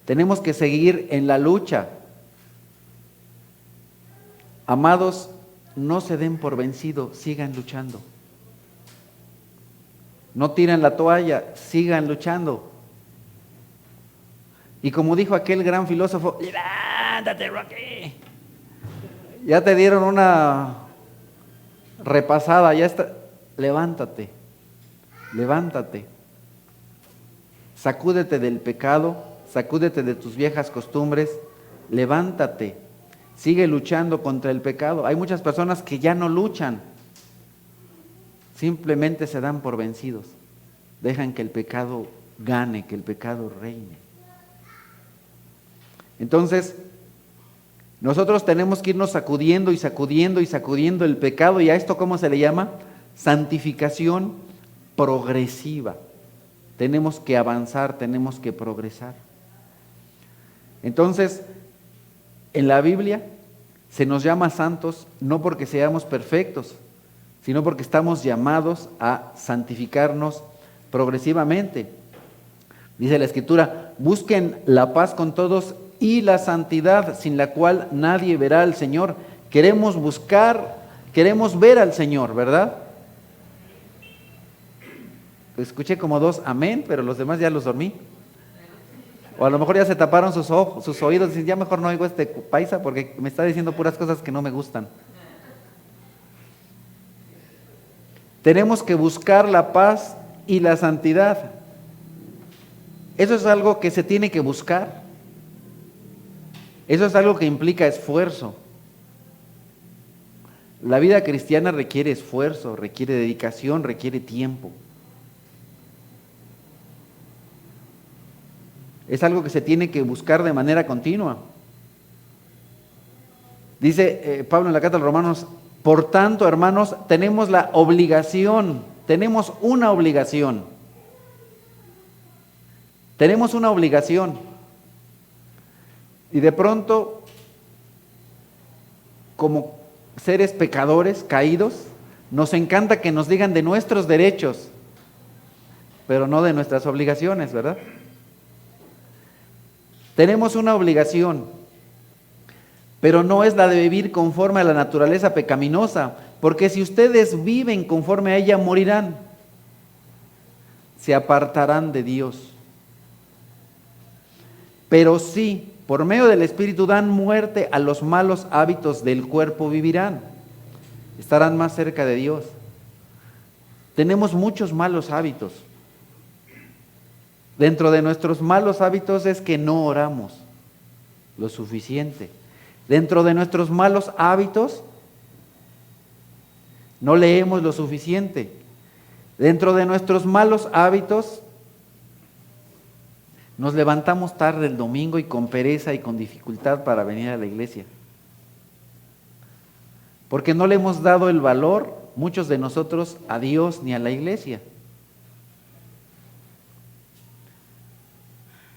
[SPEAKER 1] Tenemos que seguir en la lucha. Amados, no se den por vencidos, sigan luchando. No tiren la toalla, sigan luchando. Y como dijo aquel gran filósofo, levántate, Rocky. Ya te dieron una repasada, ya está. Levántate, levántate. Sacúdete del pecado, sacúdete de tus viejas costumbres, levántate. Sigue luchando contra el pecado. Hay muchas personas que ya no luchan. Simplemente se dan por vencidos. Dejan que el pecado gane, que el pecado reine. Entonces, nosotros tenemos que irnos sacudiendo y sacudiendo y sacudiendo el pecado. ¿Y a esto cómo se le llama? Santificación progresiva. Tenemos que avanzar, tenemos que progresar. Entonces, en la Biblia se nos llama santos no porque seamos perfectos, sino porque estamos llamados a santificarnos progresivamente. Dice la Escritura, busquen la paz con todos y la santidad, sin la cual nadie verá al Señor. Queremos ver al Señor, ¿verdad? Escuché como 2 amén, pero los demás ya los dormí. O a lo mejor ya se taparon sus ojos, sus oídos, y dicen, ya mejor no oigo este paisa porque me está diciendo puras cosas que no me gustan. Tenemos que buscar la paz y la santidad. Eso es algo que se tiene que buscar. Eso es algo que implica esfuerzo. La vida cristiana requiere esfuerzo, requiere dedicación, requiere tiempo. Es algo que se tiene que buscar de manera continua. Dice Pablo en la carta a los Romanos, por tanto, hermanos, tenemos la obligación, tenemos una obligación. Tenemos una obligación. Y de pronto, como seres pecadores, caídos, nos encanta que nos digan de nuestros derechos, pero no de nuestras obligaciones, ¿verdad? Tenemos una obligación, pero no es la de vivir conforme a la naturaleza pecaminosa, porque si ustedes viven conforme a ella, morirán, se apartarán de Dios. Pero sí, por medio del Espíritu dan muerte a los malos hábitos del cuerpo, vivirán, estarán más cerca de Dios. Tenemos muchos malos hábitos. Dentro de nuestros malos hábitos es que no oramos lo suficiente. Dentro de nuestros malos hábitos no leemos lo suficiente. Dentro de nuestros malos hábitos nos levantamos tarde el domingo y con pereza y con dificultad para venir a la iglesia. porque no le hemos dado el valor, muchos de nosotros, a Dios ni a la iglesia.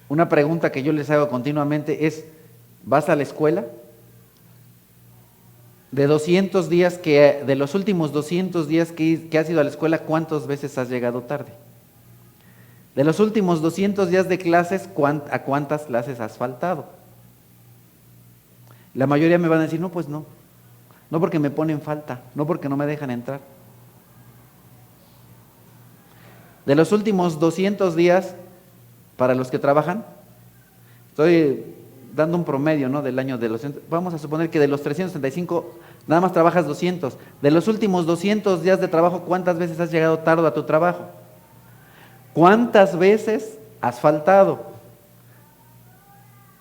[SPEAKER 1] Una pregunta que yo les hago continuamente es, ¿vas a la escuela? De los últimos 200 días que has ido a la escuela, ¿cuántas veces has llegado tarde? De los últimos 200 días de clases, ¿a cuántas clases has faltado? La mayoría me van a decir, no, pues no. No porque me ponen falta, no porque no me dejan entrar. De los últimos 200 días, para los que trabajan, estoy dando un promedio, ¿no?, del año de los... Vamos a suponer que de los 365, nada más trabajas 200. De los últimos 200 días de trabajo, ¿cuántas veces has llegado tarde a tu trabajo? ¿Cuántas veces has faltado?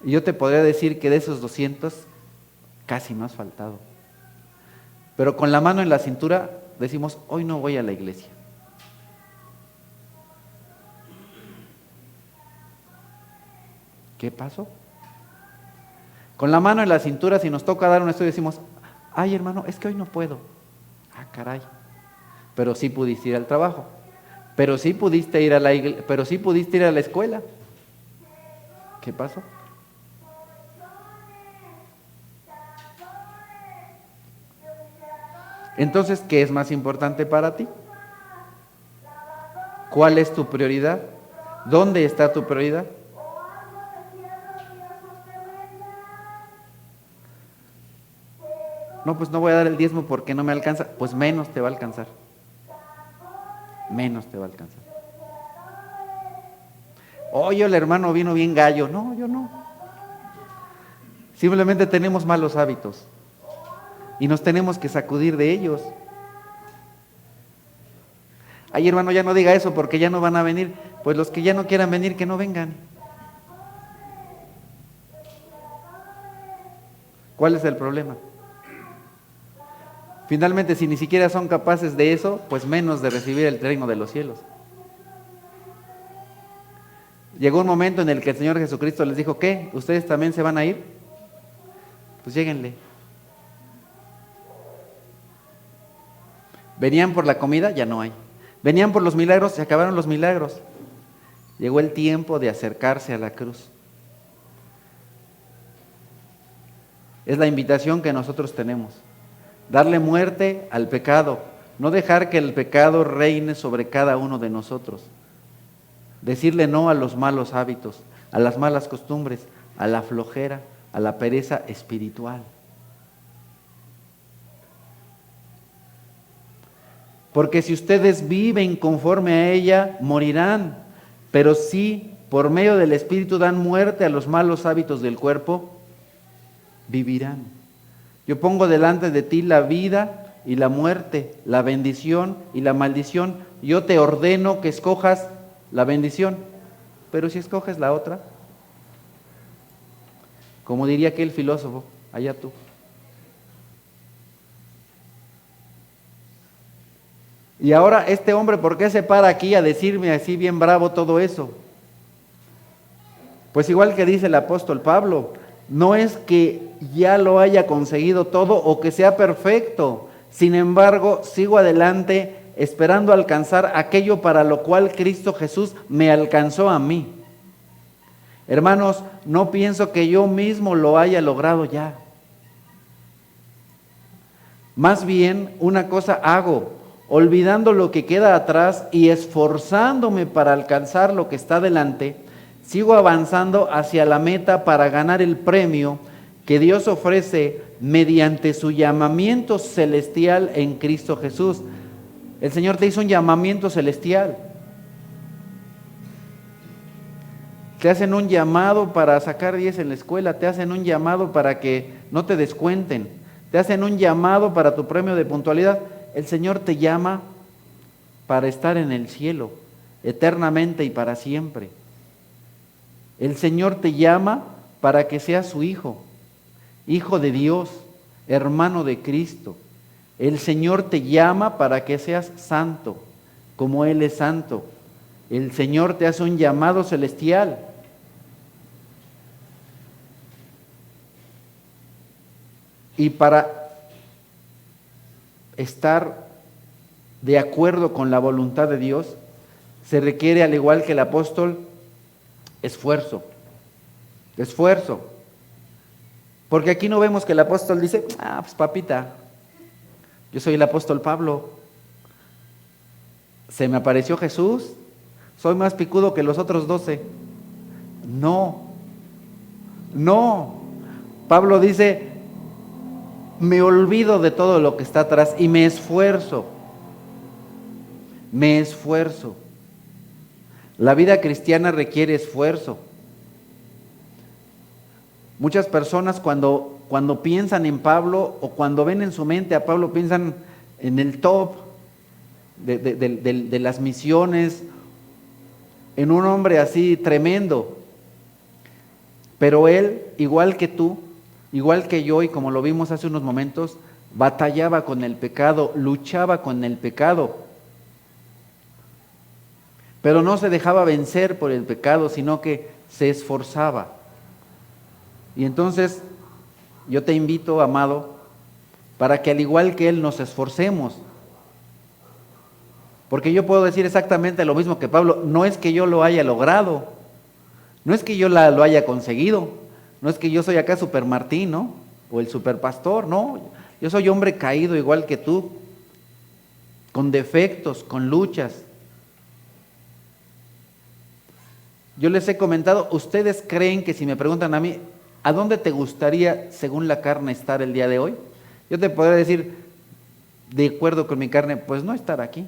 [SPEAKER 1] Y yo te podría decir que de esos 200, casi no has faltado. Pero con la mano en la cintura decimos, hoy no voy a la iglesia. ¿Qué pasó? Con la mano en la cintura, si nos toca dar un estudio, decimos, ay hermano, es que hoy no puedo. Ah, caray. Pero sí pudiste ir al trabajo. Pero sí pudiste ir a la iglesia, pero sí pudiste ir a la escuela. ¿Qué pasó? Entonces, ¿qué es más importante para ti? ¿Cuál es tu prioridad? ¿Dónde está tu prioridad? No, pues no voy a dar el diezmo porque no me alcanza. Pues menos te va a alcanzar. Menos te va a alcanzar. Oye, el hermano vino bien gallo. No, yo no. Simplemente tenemos malos hábitos y nos tenemos que sacudir de ellos. Ay, hermano, ya no diga eso porque ya no van a venir. Pues los que ya no quieran venir, que no vengan. ¿Cuál es el problema? Finalmente, si ni siquiera son capaces de eso, pues menos de recibir el reino de los cielos. Llegó un momento en el que el Señor Jesucristo les dijo, ¿qué? ¿Ustedes también se van a ir? Pues lléguenle. Venían por la comida, ya no hay. Venían por los milagros, se acabaron los milagros. Llegó el tiempo de acercarse a la cruz. Es la invitación que nosotros tenemos. Darle muerte al pecado, no dejar que el pecado reine sobre cada uno de nosotros. Decirle no a los malos hábitos, a las malas costumbres, a la flojera, a la pereza espiritual. Porque si ustedes viven conforme a ella, morirán. Pero si por medio del Espíritu dan muerte a los malos hábitos del cuerpo, vivirán. Yo pongo delante de ti la vida y la muerte, la bendición y la maldición. Yo te ordeno que escojas la bendición, pero si escoges la otra, como diría aquel filósofo, allá tú. Y ahora este hombre, ¿por qué se para aquí a decirme así bien bravo todo eso? Pues igual que dice el apóstol Pablo, no es que ya lo haya conseguido todo o que sea perfecto, sin embargo sigo adelante esperando alcanzar aquello para lo cual Cristo Jesús me alcanzó a mí. Hermanos, no pienso que yo mismo lo haya logrado ya. Más bien, una cosa hago, olvidando lo que queda atrás y esforzándome para alcanzar lo que está delante, sigo avanzando hacia la meta para ganar el premio que Dios ofrece mediante su llamamiento celestial en Cristo Jesús. El Señor te hizo un llamamiento celestial. Te hacen un llamado para sacar 10 en la escuela, te hacen un llamado para que no te descuenten, te hacen un llamado para tu premio de puntualidad. El Señor te llama para estar en el cielo, eternamente y para siempre. El Señor te llama para que seas su hijo, hijo de Dios, hermano de Cristo. El Señor te llama para que seas santo, como Él es santo. El Señor te hace un llamado celestial. Y para estar de acuerdo con la voluntad de Dios, se requiere, al igual que el apóstol, esfuerzo. Esfuerzo. Porque aquí no vemos que el apóstol dice, pues papita, yo soy el apóstol Pablo, se me apareció Jesús, soy más picudo que los otros 12. No. Pablo dice, me olvido de todo lo que está atrás y me esfuerzo. La vida cristiana requiere esfuerzo. Muchas personas cuando piensan en Pablo o cuando ven en su mente a Pablo, piensan en el top de las misiones, en un hombre así tremendo. Pero él, igual que tú, igual que yo, y como lo vimos hace unos momentos, batallaba con el pecado, luchaba con el pecado. Pero no se dejaba vencer por el pecado, sino que se esforzaba. Y entonces yo te invito, amado, para que al igual que él nos esforcemos. Porque yo puedo decir exactamente lo mismo que Pablo, no es que yo lo haya logrado, no es que yo lo haya conseguido, no es que yo soy acá super Martín, ¿no? O el super pastor, no, yo soy hombre caído igual que tú, con defectos, con luchas. Yo les he comentado, ¿ustedes creen que si me preguntan a mí, ¿a dónde te gustaría, según la carne, estar el día de hoy? Yo te podría decir, de acuerdo con mi carne, pues no estar aquí.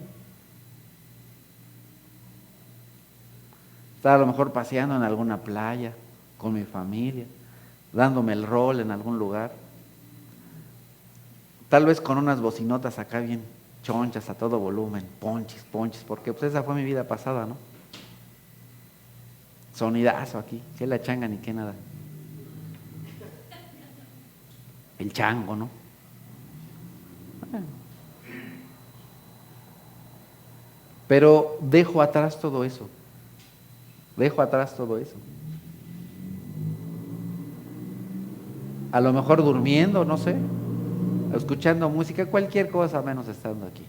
[SPEAKER 1] Estar a lo mejor paseando en alguna playa, con mi familia, dándome el rol en algún lugar. Tal vez con unas bocinotas acá bien chonchas a todo volumen, ponches, porque pues esa fue mi vida pasada, ¿no? Sonidazo aquí, que la changa ni qué nada. El chango, ¿no? Pero dejo atrás todo eso. A lo mejor durmiendo, no sé, escuchando música, cualquier cosa menos estando aquí.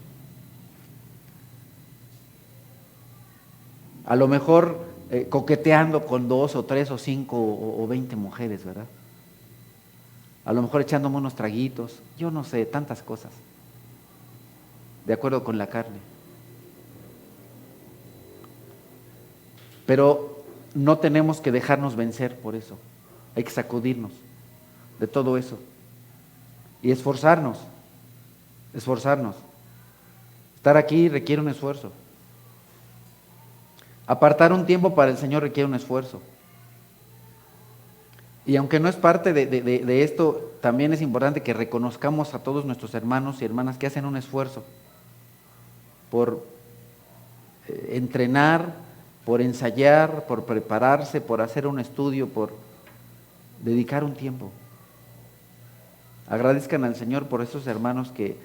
[SPEAKER 1] A lo mejor coqueteando con 2 o 3 o 5 o 20 mujeres, ¿verdad? A lo mejor echándome unos traguitos, yo no sé, tantas cosas, de acuerdo con la carne. Pero no tenemos que dejarnos vencer por eso, hay que sacudirnos de todo eso y esforzarnos. Estar aquí requiere un esfuerzo. Apartar un tiempo para el Señor requiere un esfuerzo. Y aunque no es parte de esto, también es importante que reconozcamos a todos nuestros hermanos y hermanas que hacen un esfuerzo por entrenar, por ensayar, por prepararse, por hacer un estudio, por dedicar un tiempo. Agradezcan al Señor por esos hermanos que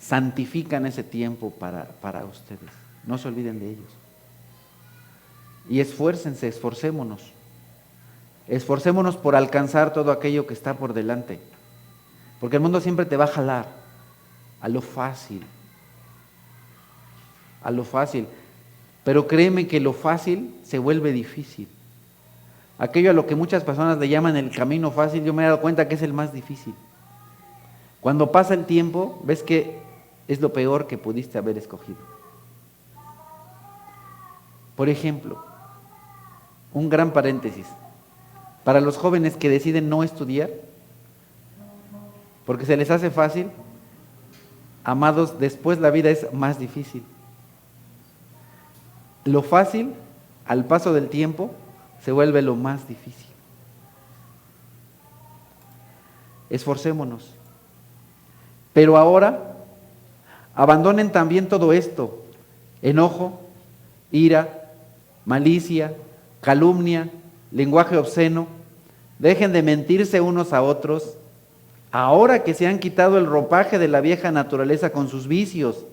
[SPEAKER 1] santifican ese tiempo para ustedes. No se olviden de ellos. Y esforcémonos. Esforcémonos por alcanzar todo aquello que está por delante. Porque el mundo siempre te va a jalar a lo fácil. Pero créeme que lo fácil se vuelve difícil. Aquello a lo que muchas personas le llaman el camino fácil, yo me he dado cuenta que es el más difícil. Cuando pasa el tiempo, ves que es lo peor que pudiste haber escogido. Por ejemplo, un gran paréntesis, para los jóvenes que deciden no estudiar, porque se les hace fácil, amados, después la vida es más difícil. Lo fácil, al paso del tiempo, se vuelve lo más difícil. Esforcémonos. Pero ahora, abandonen también todo esto: enojo, ira, malicia, calumnia, lenguaje obsceno. Dejen de mentirse unos a otros, ahora que se han quitado el ropaje de la vieja naturaleza con sus vicios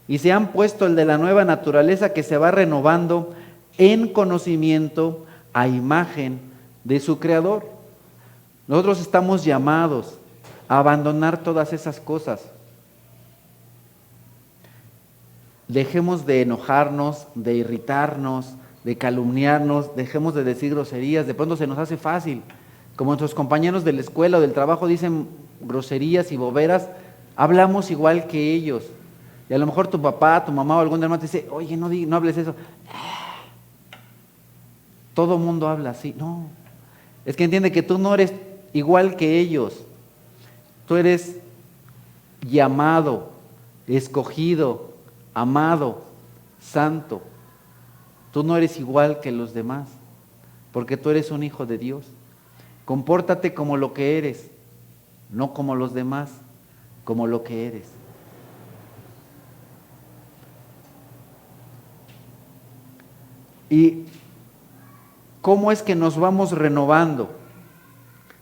[SPEAKER 1] y se han puesto el de la nueva naturaleza que se va renovando en conocimiento a imagen de su Creador. Nosotros estamos llamados a abandonar todas esas cosas. Dejemos de enojarnos, de irritarnos, de calumniarnos, dejemos de decir groserías. De pronto se nos hace fácil. Como nuestros compañeros de la escuela o del trabajo dicen groserías y boberas, hablamos igual que ellos. Y a lo mejor tu papá, tu mamá o algún hermano te dice, oye, no hables eso. Todo mundo habla así. No, es que entiende que tú no eres igual que ellos. Tú eres llamado, escogido, amado, santo. Tú no eres igual que los demás, porque tú eres un hijo de Dios. Compórtate como lo que eres, no como los demás, como lo que eres. ¿Y cómo es que nos vamos renovando?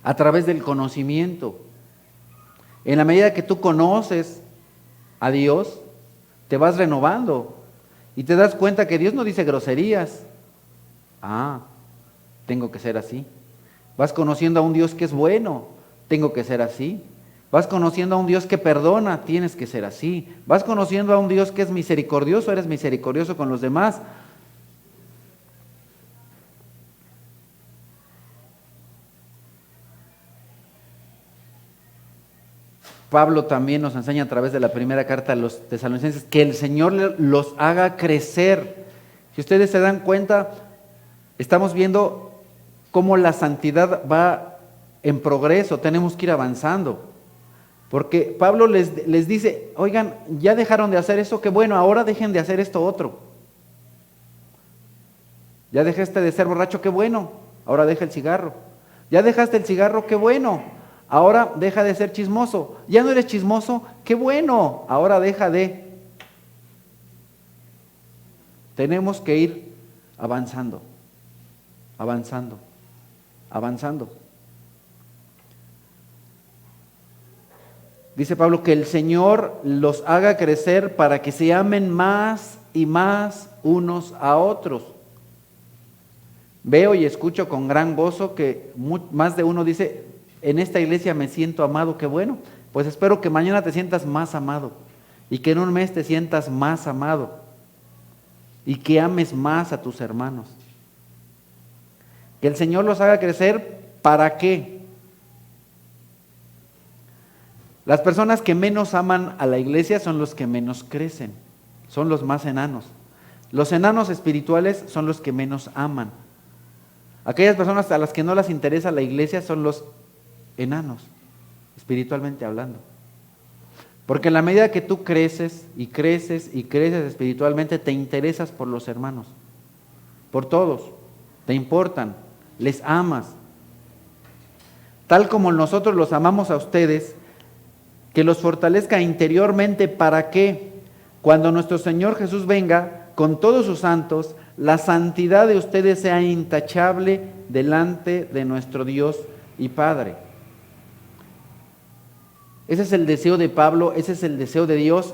[SPEAKER 1] A través del conocimiento. En la medida que tú conoces a Dios, te vas renovando y te das cuenta que Dios no dice groserías. Tengo que ser así. Vas conociendo a un Dios que es bueno, tengo que ser así. Vas conociendo a un Dios que perdona, tienes que ser así. Vas conociendo a un Dios que es misericordioso, eres misericordioso con los demás. Pablo también nos enseña a través de la primera carta a los tesalonicenses que el Señor los haga crecer. Si ustedes se dan cuenta, estamos viendo cómo la santidad va en progreso, tenemos que ir avanzando. Porque Pablo les dice, oigan, ya dejaron de hacer eso, qué bueno, ahora dejen de hacer esto otro. Ya dejaste de ser borracho, qué bueno, ahora deja el cigarro. Ya dejaste el cigarro, qué bueno. Ahora deja de ser chismoso. Ya no eres chismoso, qué bueno. Ahora deja de. Tenemos que ir avanzando, avanzando, avanzando. Dice Pablo que el Señor los haga crecer para que se amen más y más unos a otros. Veo y escucho con gran gozo que más de uno dice, en esta iglesia me siento amado, qué bueno. Pues espero que mañana te sientas más amado y que en un mes te sientas más amado y que ames más a tus hermanos. Que el Señor los haga crecer, ¿para qué? Las personas que menos aman a la iglesia son los que menos crecen, son los más enanos. Los enanos espirituales son los que menos aman. Aquellas personas a las que no les interesa la iglesia son los enanos, espiritualmente hablando. Porque en la medida que tú creces y creces y creces espiritualmente, te interesas por los hermanos, por todos, te importan, les amas. Tal como nosotros los amamos a ustedes, que los fortalezca interiormente para que cuando nuestro Señor Jesús venga con todos sus santos, la santidad de ustedes sea intachable delante de nuestro Dios y Padre. Ese es el deseo de Pablo, ese es el deseo de Dios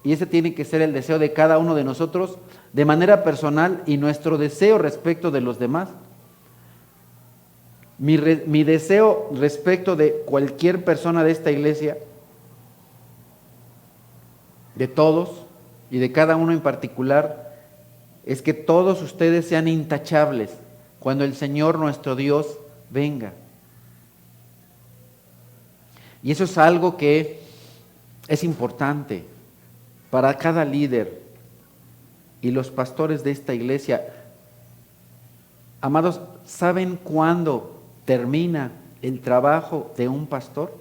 [SPEAKER 1] y ese tiene que ser el deseo de cada uno de nosotros de manera personal y nuestro deseo respecto de los demás. Mi deseo respecto de cualquier persona de esta iglesia, de todos y de cada uno en particular, es que todos ustedes sean intachables cuando el Señor nuestro Dios venga. Y eso es algo que es importante para cada líder y los pastores de esta iglesia. Amados, ¿saben cuándo termina el trabajo de un pastor?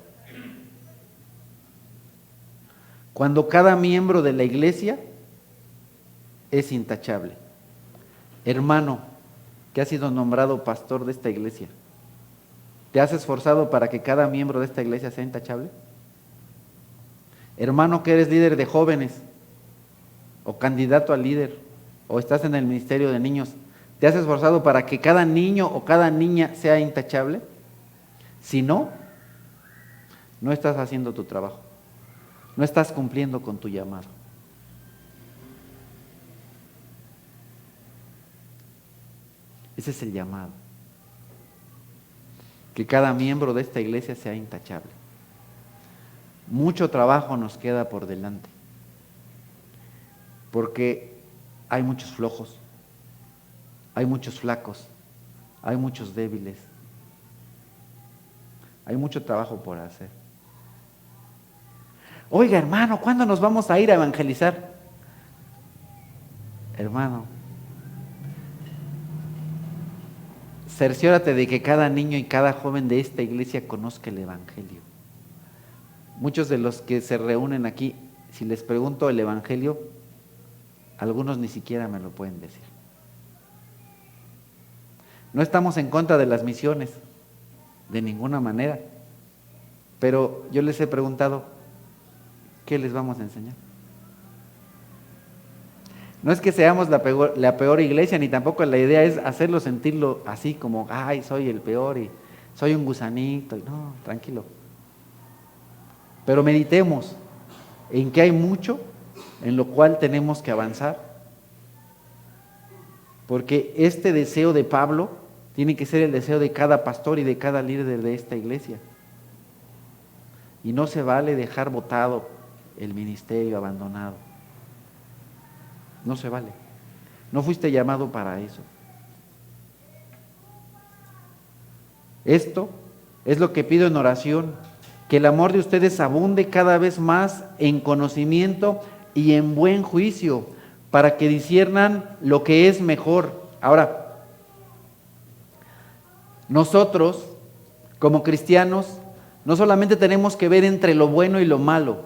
[SPEAKER 1] Cuando cada miembro de la iglesia es intachable. Hermano, que has sido nombrado pastor de esta iglesia, ¿te has esforzado para que cada miembro de esta iglesia sea intachable? Hermano, que eres líder de jóvenes o candidato a líder o estás en el ministerio de niños, ¿te has esforzado para que cada niño o cada niña sea intachable? Si no, no estás haciendo tu trabajo, no estás cumpliendo con tu llamado. Ese es el llamado. Que cada miembro de esta iglesia sea intachable. mucho trabajo nos queda por delante, porque hay muchos flojos, hay muchos flacos, hay muchos débiles, hay mucho trabajo por hacer. Oiga, hermano, ¿cuándo nos vamos a ir a evangelizar? Hermano, cerciórate de que cada niño y cada joven de esta iglesia conozca el evangelio. Muchos de los que se reúnen aquí, si les pregunto el evangelio, algunos ni siquiera me lo pueden decir. No estamos en contra de las misiones, de ninguna manera, pero yo les he preguntado, ¿qué les vamos a enseñar? No es que seamos la peor iglesia, ni tampoco la idea es hacerlo sentirlo así como, ay, soy el peor y soy un gusanito. No, tranquilo. Pero meditemos en que hay mucho en lo cual tenemos que avanzar. Porque este deseo de Pablo tiene que ser el deseo de cada pastor y de cada líder de esta iglesia. Y no se vale dejar botado el ministerio, abandonado. No se vale. No fuiste llamado para eso. Esto es lo que pido en oración, que el amor de ustedes abunde cada vez más en conocimiento y en buen juicio, para que disciernan lo que es mejor. Ahora, nosotros, como cristianos, no solamente tenemos que ver entre lo bueno y lo malo.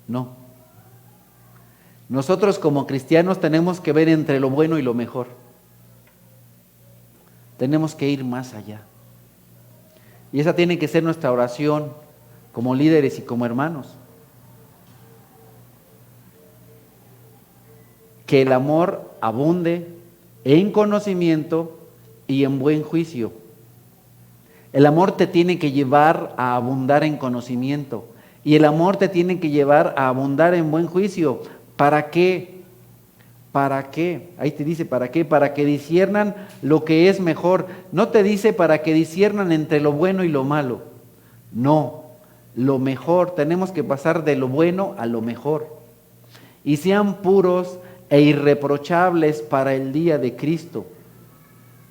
[SPEAKER 1] No. Nosotros como cristianos tenemos que ver entre lo bueno y lo mejor. Tenemos que ir más allá. Y esa tiene que ser nuestra oración como líderes y como hermanos. Que el amor abunde en conocimiento y en buen juicio. El amor te tiene que llevar a abundar en conocimiento y el amor te tiene que llevar a abundar en buen juicio. ¿Para qué? ¿Para qué? Ahí te dice ¿para qué? Para que disciernan lo que es mejor. No te dice para que disciernan entre lo bueno y lo malo. No, lo mejor. Tenemos que pasar de lo bueno a lo mejor. Y sean puros e irreprochables para el día de Cristo,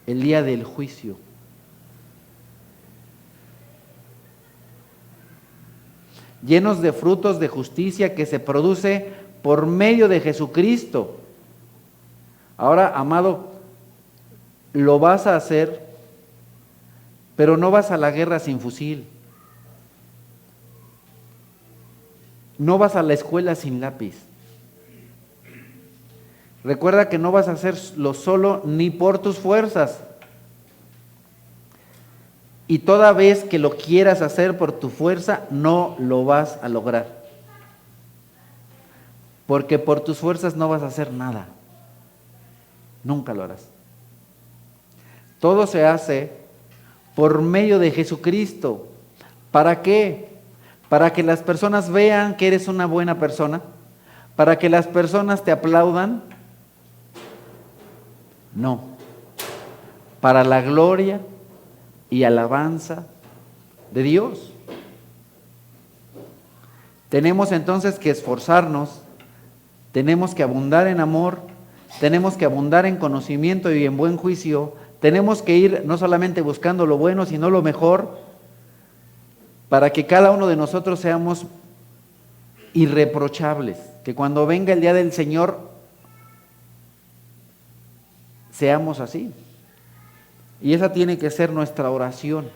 [SPEAKER 1] el día del juicio. Llenos de frutos de justicia que se produce por medio de Jesucristo. Ahora, amado, lo vas a hacer, pero no vas a la guerra sin fusil. No vas a la escuela sin lápiz. Recuerda que no vas a hacerlo solo ni por tus fuerzas. Y toda vez que lo quieras hacer por tu fuerza, no lo vas a lograr. Porque por tus fuerzas no vas a hacer nada. Nunca lo harás. Todo se hace por medio de Jesucristo. ¿Para qué? Para que las personas vean que eres una buena persona. Para que las personas te aplaudan. No. Para la gloria y alabanza de Dios. Tenemos entonces que esforzarnos. Tenemos que abundar en amor, tenemos que abundar en conocimiento y en buen juicio, tenemos que ir no solamente buscando lo bueno, sino lo mejor, para que cada uno de nosotros seamos irreprochables, que cuando venga el día del Señor, seamos así. Y esa tiene que ser nuestra oración,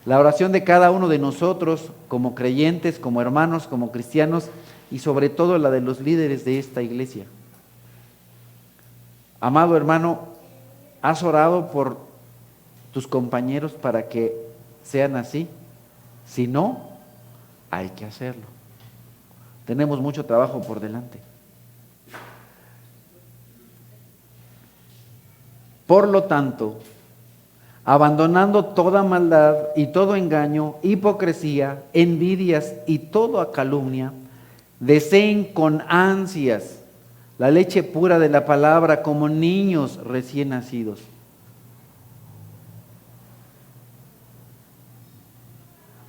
[SPEAKER 1] la oración de cada uno de nosotros, como creyentes, como hermanos, como cristianos, y sobre todo la de los líderes de esta iglesia. Amado hermano, ¿has orado por tus compañeros para que sean así? Si no, hay que hacerlo. Tenemos mucho trabajo por delante. Por lo tanto, abandonando toda maldad y todo engaño, hipocresía, envidias y toda calumnia, deseen con ansias la leche pura de la palabra como niños recién nacidos.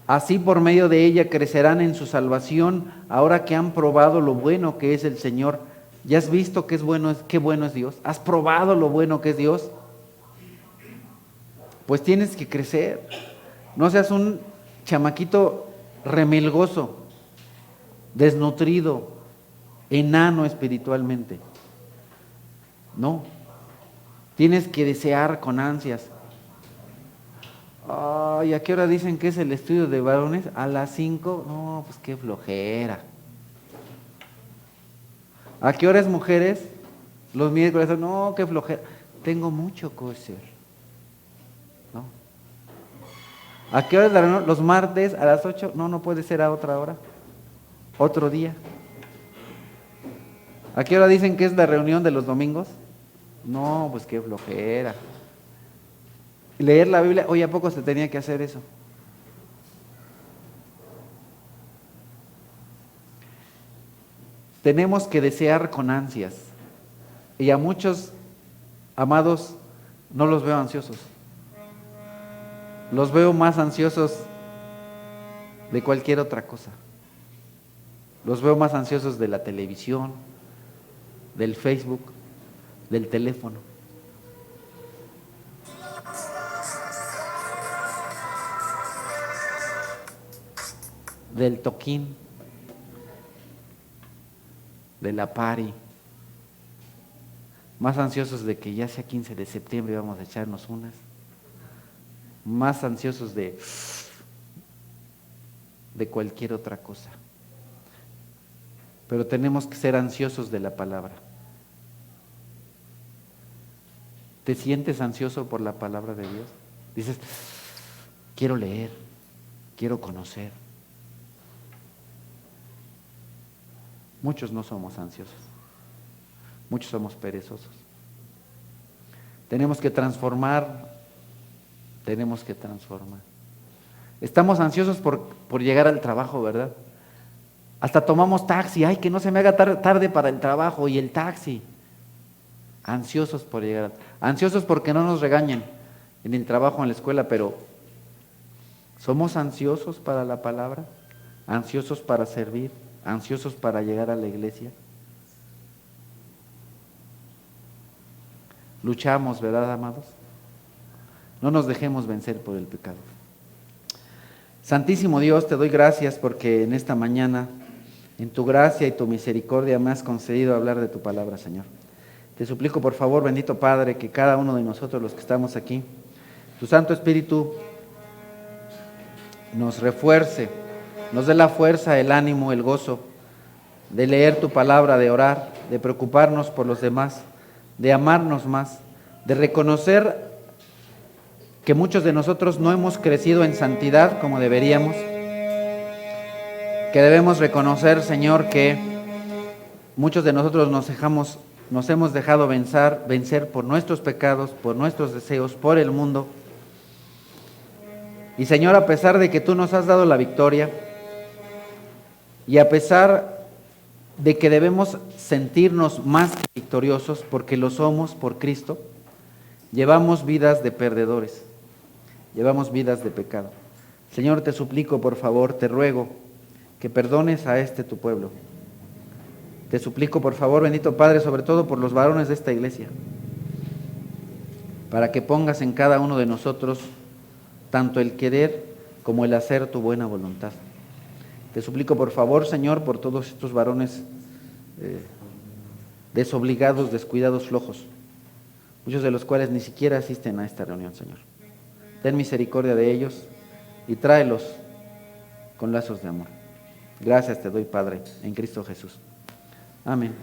[SPEAKER 1] Así por medio de ella crecerán en su salvación, ahora que han probado lo bueno que es el Señor. ¿Ya has visto qué bueno es Dios? ¿Has probado lo bueno que es Dios? Pues tienes que crecer. No seas un chamaquito remilgoso, desnutrido, enano espiritualmente. No. Tienes que desear con ansias. Ay, ¿a qué hora dicen que es el estudio de varones? A las 5. No, pues qué flojera. ¿A qué horas mujeres? Los miércoles. No, qué flojera. Tengo mucho que hacer. ¿No? ¿A qué horas la reunión? Los martes a las 8. No, no puede ser a otra hora. Otro día. ¿A qué hora dicen que es la reunión de los domingos? No, pues qué flojera. Leer la Biblia, oye, ¿a poco se tenía que hacer eso? Tenemos que desear con ansias. Y a muchos amados no los veo ansiosos. Los veo más ansiosos de cualquier otra cosa. Los veo más ansiosos de la televisión, del Facebook, del teléfono. Del toquín, de la party, más ansiosos de que ya sea 15 de septiembre y vamos a echarnos unas, más ansiosos de cualquier otra cosa. Pero tenemos que ser ansiosos de la palabra. ¿Te sientes ansioso por la palabra de Dios? Dices, quiero leer, quiero conocer. Muchos no somos ansiosos, muchos somos perezosos. Tenemos que transformar. Estamos ansiosos por llegar al trabajo, ¿verdad? Hasta tomamos taxi, ay, que no se me haga tarde para el trabajo y el taxi. Ansiosos por llegar, ansiosos porque no nos regañen en el trabajo, en la escuela, pero ¿somos ansiosos para la palabra? ¿Ansiosos para servir? ¿Ansiosos para llegar a la iglesia? Luchamos, ¿verdad, amados? No nos dejemos vencer por el pecado. Santísimo Dios, te doy gracias porque en esta mañana, en tu gracia y tu misericordia, me has concedido hablar de tu palabra, Señor. Te suplico, por favor, bendito Padre, que cada uno de nosotros, los que estamos aquí, tu Santo Espíritu nos refuerce, nos dé la fuerza, el ánimo, el gozo de leer tu palabra, de orar, de preocuparnos por los demás, de amarnos más, de reconocer que muchos de nosotros no hemos crecido en santidad como deberíamos, que debemos reconocer, Señor, que muchos de nosotros nos hemos dejado vencer por nuestros pecados, por nuestros deseos, por el mundo. Y Señor, a pesar de que tú nos has dado la victoria, y a pesar de que debemos sentirnos más que victoriosos, porque lo somos por Cristo, llevamos vidas de perdedores, llevamos vidas de pecado. Señor, te suplico, por favor, te ruego que perdones a tu pueblo. Te suplico, por favor, bendito Padre, sobre todo por los varones de esta iglesia, para que pongas en cada uno de nosotros tanto el querer como el hacer tu buena voluntad. Te suplico, por favor, Señor, por todos estos varones desobligados, descuidados, flojos, muchos de los cuales ni siquiera asisten a esta reunión, Señor. Ten misericordia de ellos y tráelos con lazos de amor. Gracias te doy, Padre, en Cristo Jesús. Amén.